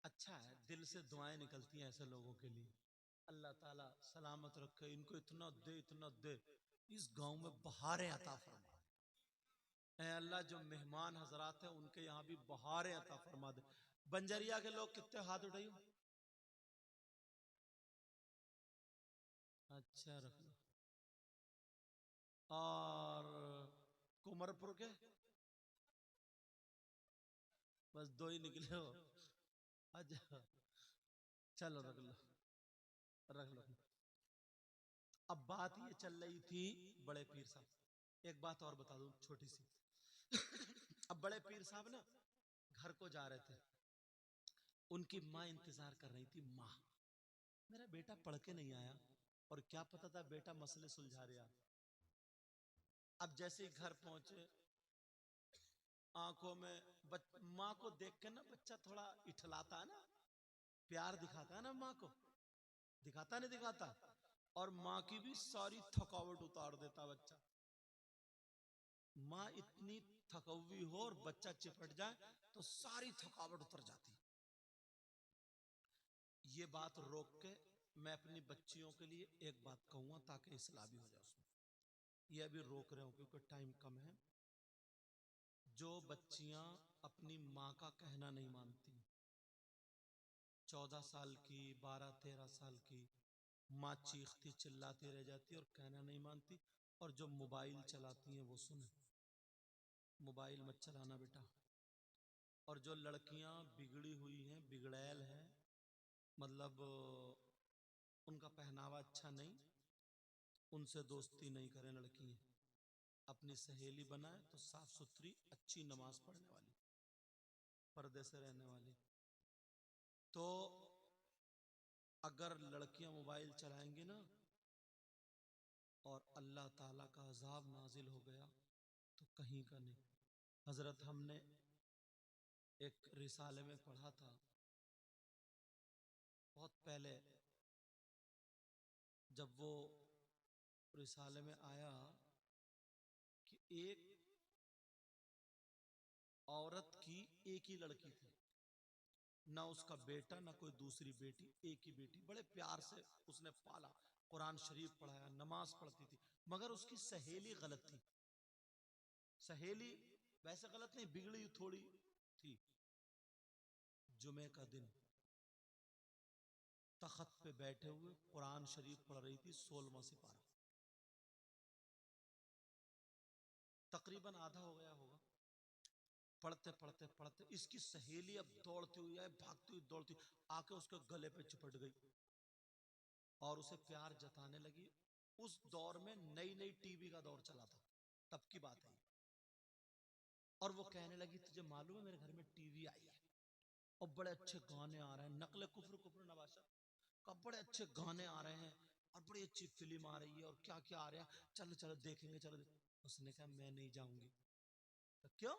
अच्छा है, दिल से दुआएं निकलती हैं ऐसे लोगों के लिए। अल्लाह ताला सलामत रखे, इनको इतना दे, इतना दे, इस गांव में बहारें अता फरमा। ऐ अल्लाह जो मेहमान हजरात हैं उनके यहाँ भी बहारें अता फरमा दे। बंजरिया के लोग कितने हाथ उठाइए? अच्छा रख लो। और कुमरपुर के बस 2 ही निकले हो। अच्छा चलो रख लो, रख लो। अब बात ये चल रही थी बड़े पीर साहब, एक बात और बता दूं छोटी सी। अब बड़े पीर साहब ना घर को जा रहे थे, उनकी माँ इंतजार कर रही थी। माँ मेरा बेटा पढ़ के नहीं आया, और क्या पता था बेटा मसले सुलझा रहा। अब जैसे ही घर पहुंचे, आंखों में माँ को देख के ना बच्चा थोड़ा इठलाता है ना, प्यार दिखाता है ना माँ को, दिखाता नहीं दिखाता? और माँ की भी सारी थकावट उतार देता बच्चा। माँ इतनी थकवी हो और बच्चा चिपट जाए तो सारी थकावट उतर जाती। ये बात रोक के मैं अपनी बच्चियों के लिए एक बात कहूंगा ताकि इस्लाह भी हो जाए उसमें। ये अभी रोक रहे हो क्योंकि टाइम कम है। जो बच्चियां अपनी माँ का कहना नहीं मानती, 14 साल की, 12-13 साल की, माँ चीखती चिल्लाती रह जाती और कहना नहीं मानती, और जो मोबाइल चलाती हैं वो सुने, मोबाइल मत चलाना बेटा। और जो लड़कियां बिगड़ी हुई हैं, बिगड़ैल हैं, मतलब उनका पहनावा अच्छा नहीं, उनसे दोस्ती नहीं करें। लड़की अपनी सहेली बनाए तो साफ सुथरी, अच्छी, नमाज पढ़ने वाली, पर्दे से रहने वाली। तो अगर लड़कियां मोबाइल चलाएंगी ना और अल्लाह ताला का अजाब नाजिल हो गया तो कहीं का नहीं। हजरत हमने एक रिसाले में पढ़ा था बहुत पहले, जब वो रिसाले में आया कि एक औरत की एक ही लड़की थी, ना उसका बेटा ना कोई दूसरी बेटी, एक ही बेटी, बड़े प्यार से उसने पाला, कुरान शरीफ पढ़ाया, नमाज पढ़ती थी, मगर उसकी सहेली गलत थी। सहेली वैसे गलत नहीं, बिगड़ी थोड़ी थी। जुमे का दिन तख्त पे बैठे हुए कुरान शरीफ पढ़ रही थी, 16वां सिपारा, तकरीबन आधा हो गया होगा। पढ़ते पढ़ते पढ़ते इसकी सहेली अब दौड़ती हुई आई, भागती हुई दौड़ती आके उसके गले पे चिपट गई और उसे प्यार जताने लगी। उस दौर में नई नई टीवी का दौर चला था, तब की बात है। और वो कहने लगी, तुझे मालूम है मेरे घर में टीवी आई है और बड़े अच्छे गाने आ रहे हैं, नकले कुफ्र कुफ्र नवाशा का बड़े अच्छे गाने आ रहे हैं और बड़ी अच्छी फिल्म आ रही है और क्या क्या आ रहा है, चलो चलो देखेंगे चलो। उसने कहा मैं नहीं जाऊंगी। तो क्यों?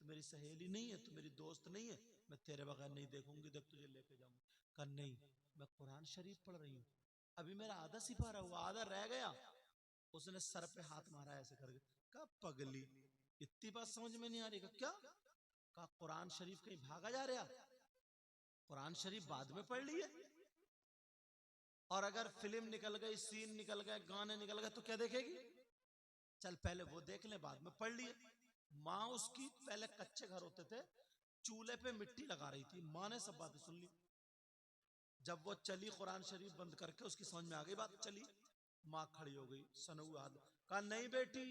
तो मेरी सहेली नहीं है, तो मेरी दोस्त नहीं है, मैं तेरे बगैर नहीं देखूंगी, देख तुझे लेके जाऊंगी। कहा नहीं, मैं कुरान शरीफ पढ़ रही हूँ, अभी मेरा आधा सिपारा हुआ, आधा रह गया। उसने सर पे हाथ मारा ऐसे करके, कहा पगली इतनी बात समझ में नहीं आ रही? क्या? कहा कुरान शरीफ कहीं भागा जा रहा, कुरान शरीफ बाद में पढ़ लिए, और अगर फिल्म निकल गई, सीन निकल गए, गाने निकल गए तो क्या देखेगी? चल पहले वो देख ले, बाद में पढ़ लिए। माँ उसकी, पहले कच्चे घर होते थे, चूल्हे पे मिट्टी लगा रही थी, माँ ने सब बातें सुन ली। जब वो चली कुरान शरीफ बंद करके, उसकी समझ में आ गई बात, चली, माँ खड़ी हो गई, सनऊ हाथ, कहा नहीं बेटी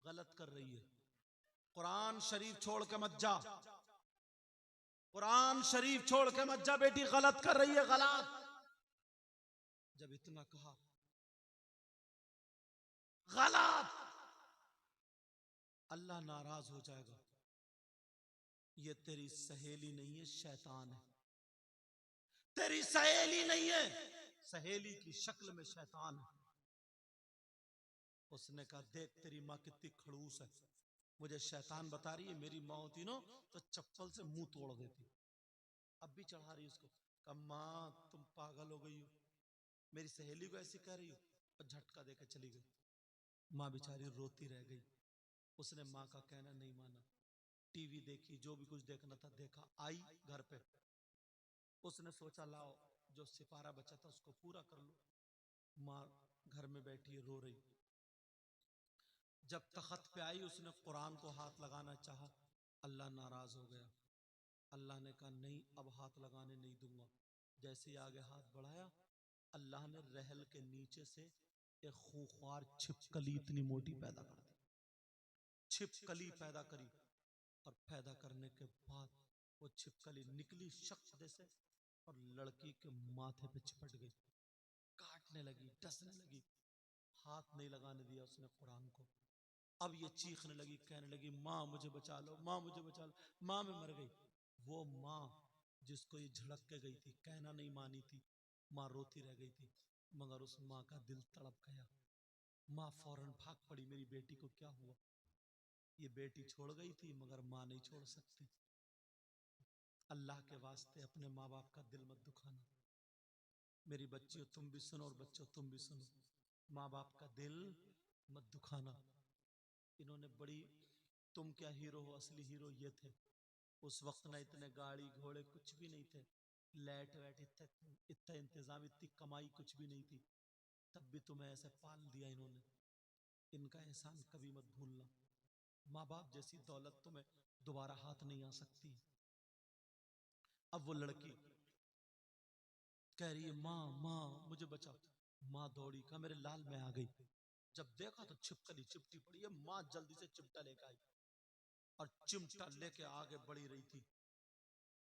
गलत कर रही है, कुरान शरीफ छोड़ के मत जा, कुरान शरीफ छोड़ के मत जा बेटी, गलत कर रही है, गलत। जब इतना कहा, गलत, अल्लाह नाराज हो जाएगा, ये तेरी सहेली नहीं है, शैतान है, तेरी सहेली नहीं है, सहेली की शक्ल में शैतान है। उसने कहा देख तेरी माँ कितनी खड़ूस है, मुझे शैतान बता रही है, मेरी माँ होती ना तो चप्पल से मुंह तोड़ देती, अब भी चढ़ा रही उसको। कहा माँ तुम पागल हो गई हो, मेरी सहेली को ऐसी कह रही हो, और झटका देकर चली गई। माँ बेचारी रोती रह गई। उसने माँ का कहना नहीं माना, टीवी देखी, जो भी कुछ देखना था देखा, आई घर पे, उसने सोचा लाओ जो सिपारा बचा था उसको पूरा कर लो। माँ घर में बैठी है, रो रही। जब तख्त पे आई, उसने कुरान को हाथ लगाना चाहा, अल्लाह नाराज हो गया। अल्लाह ने कहा नहीं, अब हाथ लगाने नहीं दूंगा। जैसे ही आगे हाथ बढ़ाया, अल्लाह ने रहल के नीचे से एक खूंखार छिपकली इतनी मोटी पैदा कर दी, छिपकली पैदा करी, और पैदा करने के बाद वो छिपकली निकली शख्स से और लड़की के माथे पे चिपट गई, काटने लगी, डसने लगी, हाथ नहीं लगाने दिया उसने कुरान को। अब ये चीखने लगी, कहने लगी माँ मुझे बचा लो, माँ मुझे बचा लो, माँ मैं मर गई। वो माँ जिसको ये झड़क के गई थी, कहना नहीं मानी थी, माँ रोती रह गई थी, मगर उस माँ का दिल तड़प गया। माँ फौरन भाग पड़ी, मेरी बेटी को क्या हुआ? ये बेटी छोड़ गई थी मगर माँ नहीं छोड़ सकती। अल्लाह के वास्ते अपने माँ बाप का दिल मत दुखाना। मेरी बच्चियों तुम भी सुनो और बच्चों तुम भी सुनो, माँ बाप का दिल मत दुखाना। इन्होंने बड़ी, तुम क्या हीरो हो, असली हीरो ये थे। उस वक्त ना इतने गाड़ी घोड़े कुछ भी नहीं थे, लाइट वाइट इतना इंतजाम, इतनी कमाई कुछ भी नहीं थी, तब भी तुम्हें ऐसे पाल दिया इन्होंने। इनका एहसान कभी मत भूलना। माँ बाप जैसी दौलत तुम्हें दोबारा हाथ नहीं आ सकती। अब वो लड़की कह रही है माँ माँ मुझे बचा। माँ दौड़ी, कहा मेरे लाल मैं आ गई। जब देखा तो छिपकली चिपटी पड़ी है। माँ जल्दी से चिमटा लेकर आई और चिमटा लेके आगे बढ़ी रही थी।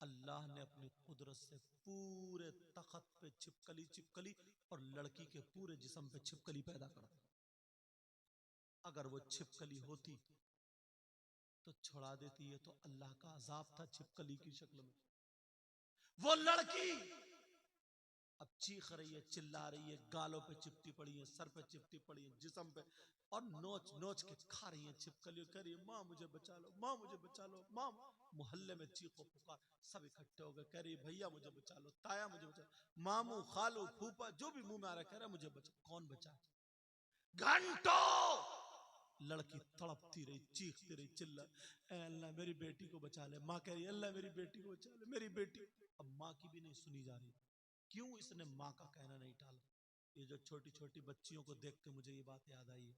अल्लाह ने अपनी कुदरत से पूरे तख्त पे छिपकली छिपकली और लड़की के पूरे जिस्म पे छिपकली पैदा कर दी। अगर वो छिपकली होती तो छुड़ा देती है, तो अल्लाह का अजाब था छिपकली की शक्ल में। वो लड़की अब चीख रही है, चिल्ला रही है, गालों पे चिपटी पड़ी है, सर पे चिपटी पड़ी है, जिस्म पे, और नोच नोच के खा रही है छिपकली। कह रही है माँ मुझे बचा लो, माँ मुझे बचा लो, माँ। मोहल्ले में चीखो पुकार, सब इकट्ठे हो गए, कह रही भैया मुझे बचा लो, ताया मुझे बचा लो, मामू खालू फूफा जो भी मुंह में आ रहा है कह रहा मुझे बचा। कौन बचा? घंटों लड़की तड़पती रही, चीखती रही, चिल्ला, ऐ अल्लाह मेरी बेटी को बचा ले। माँ कह रही अल्लाह मेरी बेटी को बचा ले, मेरी बेटी। अब माँ की भी नहीं सुनी जा रही। क्यों इसने माँ का कहना नहीं टाला? ये जो छोटी छोटी बच्चियों को देख के मुझे ये बात याद आई है,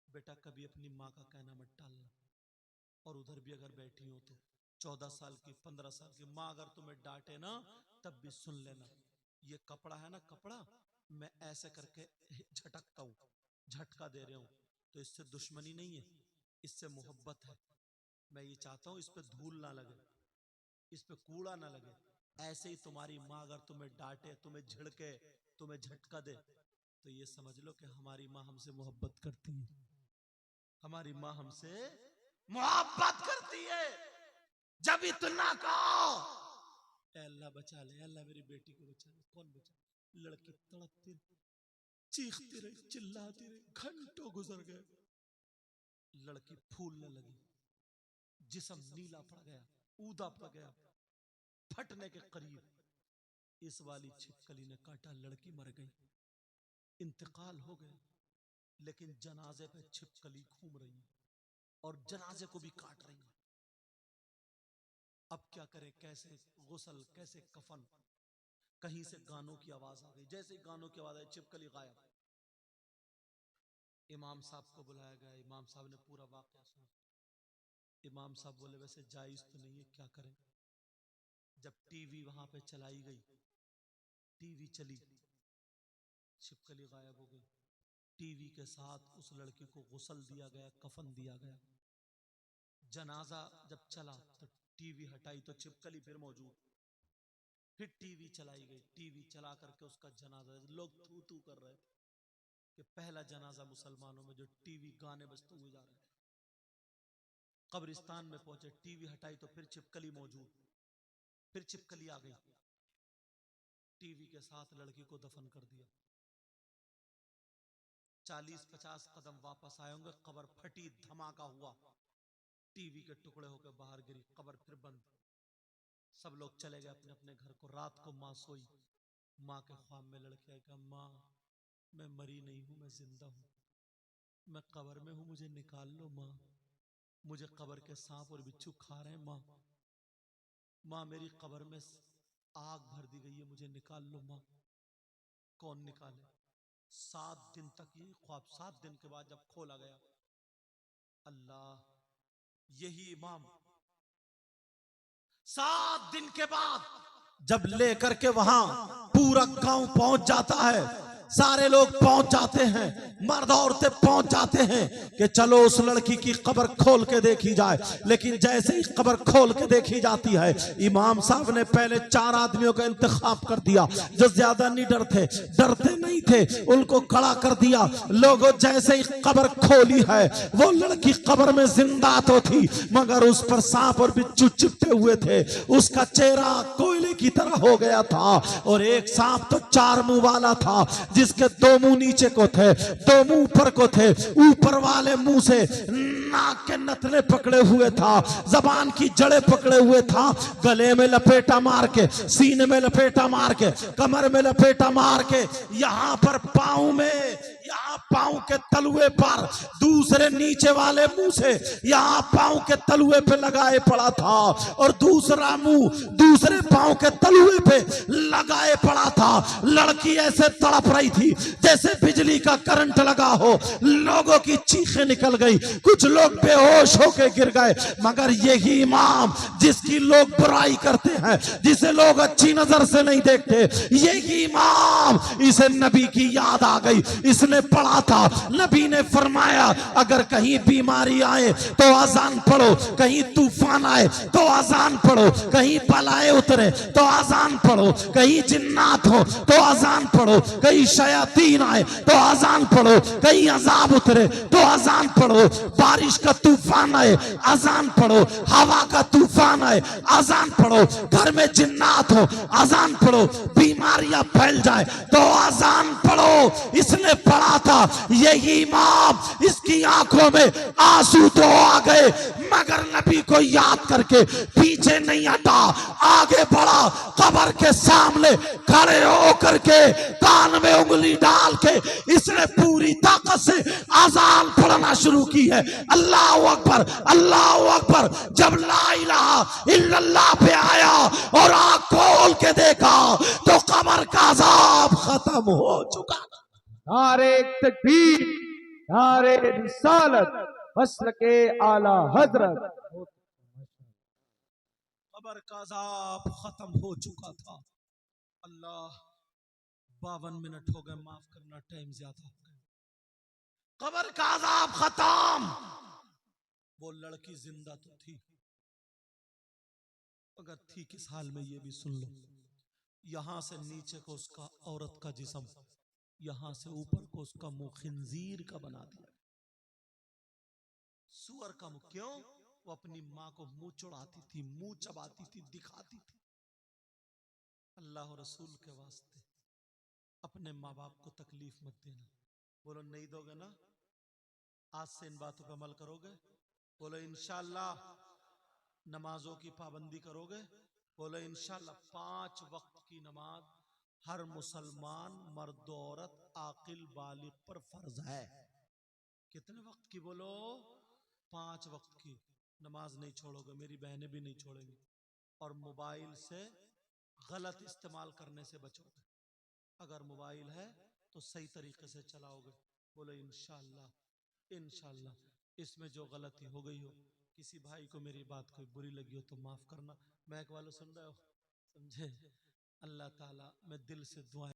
बेटा कभी अपनी माँ का कहना मत टालना। और उधर भी अगर बैठी हो तो 14 साल की 15 साल की माँ अगर तुम्हें डांटे ना तब भी सुन लेना, ये कपड़ा है ना, कपड़ा मैं ऐसे करके झटकता हूँ, झटका दे रहा हूँ, तो इससे दुश्मनी नहीं है, इससे मोहब्बत है। मैं ये चाहता हूँ इस पे धूल ना लगे, इस पे कूड़ा ना लगे। ऐसे ही तुम्हारी माँ अगर तुम्हें डांटे, तुम्हें झिड़के, तुम्हें झटका दे, तो ये समझ लो कि हमारी माँ हमसे मोहब्बत करती है, हमारी माँ हमसे मोहब्बत करती है। जब इतना कहो अल्लाह बचा ले, अल्लाह मेरी बेटी को बचा ले, कौन बचा? लड़की तड़पती रही, चीखती रही, चिल्लाती रही, घंटों गुजर गए, लड़की फूलने लगी, जिस्म नीला पड़ गया, ऊदा पड़ गया, फटने के करीब। इस वाली छिपकली ने काटा, लड़की मर गई, इंतकाल हो गया। लेकिन जनाजे पे छिपकली घूम रही है और जनाजे को भी काट रही है। अब क्या करे, कैसे गुस्ल, कैसे कफन? कहीं से गानों की आवाज आ गई, जैसे ही गानों की आवाज आई छिपकली गायब। इमाम साहब को बुलाया गया, इमाम साहब ने पूरा वाकया सुना। इमाम साहब बोले वैसे जायज तो नहीं है, क्या करें? जब टीवी वहां पे चलाई गई, टीवी चली, छिपकली गायब हो गई, टीवी के साथ उस लड़की को गुस्ल दिया गया, कफन दिया गया। जनाजा जब चला तो टीवी हटाई तो छिपकली फिर मौजूद, फिर टीवी चलाई गई, टीवी चला करके उसका जनाजा, लोग थू थू कर रहे थे कि पहला जनाजा मुसलमानों में जो टीवी गाने बजते हुए जा रहे थे। कब्रिस्तान में पहुंचे, टीवी हटाई तो फिर छिपकली मौजूद, फिर छिपकली आ गई, टीवी के साथ लड़की को दफन कर दिया। 40-50 कदम वापस आए होंगे, कब्र फटी, धमाका हुआ, टीवी के टुकड़े होकर बाहर गिरी, कब्र फिर बंद। सब लोग चले गए अपने अपने घर को। रात को माँ सोई, माँ के ख्वाब में लड़की आई, कहा माँ मैं मरी नहीं हूं, मैं जिंदा हूं, मैं कब्र में हूं, मुझे निकाल लो माँ, मुझे कब्र के सांप और बिच्छू खा रहे हैं माँ, माँ मेरी कब्र में आग भर दी गई है, मुझे निकाल लो माँ। कौन निकाले? 7 दिन तक ये ख्वाब, 7 दिन के बाद जब खोला गया, अल्लाह, यही इमाम 7 दिन के बाद जब लेकर के वहां पूरा गांव पहुंच जाता है, सारे लोग पहुंच जाते हैं, मर्द औरतें पहुंच जाते हैं कि चलो उस लड़की की कब्र खोल के देखी जाए। लेकिन जैसे ही कब्र खोल के देखी जाती है, इमाम साहब ने पहले 4 आदमियों का इंतखाब कर दिया जो ज्यादा नहीं डरते नहीं थे, उनको खड़ा कर दिया। लोगों जैसे ही कब्र खोली है, वो लड़की कब्र में जिंदा तो थी मगर उस पर सांप और बिच्छू चिपटे हुए थे, उसका चेहरा कोयले की तरह हो गया था और एक सांप तो 4 मुंह वाला था, जिसके 2 मुंह नीचे को थे, 2 मुंह ऊपर को थे। ऊपर वाले मुंह से नाक के नथने पकड़े हुए था, जबान की जड़ें पकड़े हुए था, गले में लपेटा मार के, सीने में लपेटा मार के, कमर में लपेटा मार के, यहां पर पांव में, यहाँ पांव के तलुए पर, दूसरे नीचे वाले मुंह से यहाँ पांव के तलुए पे लगाए पड़ा था और दूसरा मुंह दूसरे पांव के तलुए पे लगाए पड़ा था। लड़की ऐसे तड़प रही थी जैसे बिजली का करंट लगा हो, लोगों की चीखें निकल गई, कुछ लोग बेहोश होकर गिर गए। मगर यही इमाम जिसकी लोग बुराई करते हैं, जिसे लोग अच्छी नजर से नहीं देखते, यही इमाम, इसे नबी की याद आ गई। इसने पढ़ा था, नबी ने फरमाया अगर कहीं बीमारी आए तो अजान पढ़ो, कहीं तूफान आए तो अजान पढ़ो, कहीं बलाए उतरे तो अजान पढ़ो, कहीं जिन्नात हो तो अजान पढ़ो, कहीं शयातीन आए तो अजान पढ़ो, कहीं अजाब उतरे तो अजान पढ़ो, बारिश का तूफान आए अजान पढ़ो, हवा का तूफान आए अजान पढ़ो, घर में जिन्नात हो अजान पढ़ो, बीमारियां फैल जाए तो अजान पढ़ो। इसने पढ़ा रहा था, यही इमाम इसकी आंखों में आंसू तो आ गए, मगर नबी को याद करके पीछे नहीं हटा, आगे बढ़ा, कब्र के सामने खड़े होकर के कान में उंगली डाल के इसने पूरी ताकत से अजान पढ़ना शुरू की है। अल्लाह अकबर, अल्लाह अकबर। जब ला इलाहा इल्लल्लाह पे आया और आंख खोल के देखा तो कब्र का अजाब खत्म हो चुका। नारे तकबीर, नारे रिसालत, मसल के आला हजरत। कब्र का अजाब खत्म हो चुका था। अल्लाह 52 मिनट हो गए, माफ करना, टाइम ज्यादा हो गया। कब्र का अजाब खत्म। वो लड़की जिंदा तो थी, अगर थी किस हाल में ये भी सुन लो। यहां से नीचे को उसका औरत का जिस्म, यहां से ऊपर को उसका मुंह खिंजीर का बना दिया, सुअर का मुंह। क्यों? वो अपनी मां को मुंह चढ़ाती थी, मुंह चबाती थी, दिखाती थी। अल्लाह और रसूल के वास्ते अपने माँ बाप को तकलीफ मत देना। बोलो नहीं दोगे ना, आज से इन बातों पर अमल करोगे? बोलो इंशाअल्लाह। नमाजों की पाबंदी करोगे? बोलो इंशाअल्लाह। 5 वक्त की नमाज हर मुसलमान मर्द औरत आकिल बालिग पर फर्ज है। कितने वक्त की? बोलो 5 वक्त की नमाज नहीं छोड़ोगे, मेरी बहनें भी नहीं छोड़ेंगी। और मोबाइल से गलत इस्तेमाल करने से बचोगे। अगर मोबाइल है तो सही तरीके से चलाओगे। बोलो इंशाअल्लाह, इंशाअल्लाह। इसमें जो गलती हो गई हो, किसी भाई को मेरी बात कोई बुरी लगी हो तो माफ करना। महक वालों सुन रहे हो? समझे? अल्लाह ताला मैं दिल से दुआ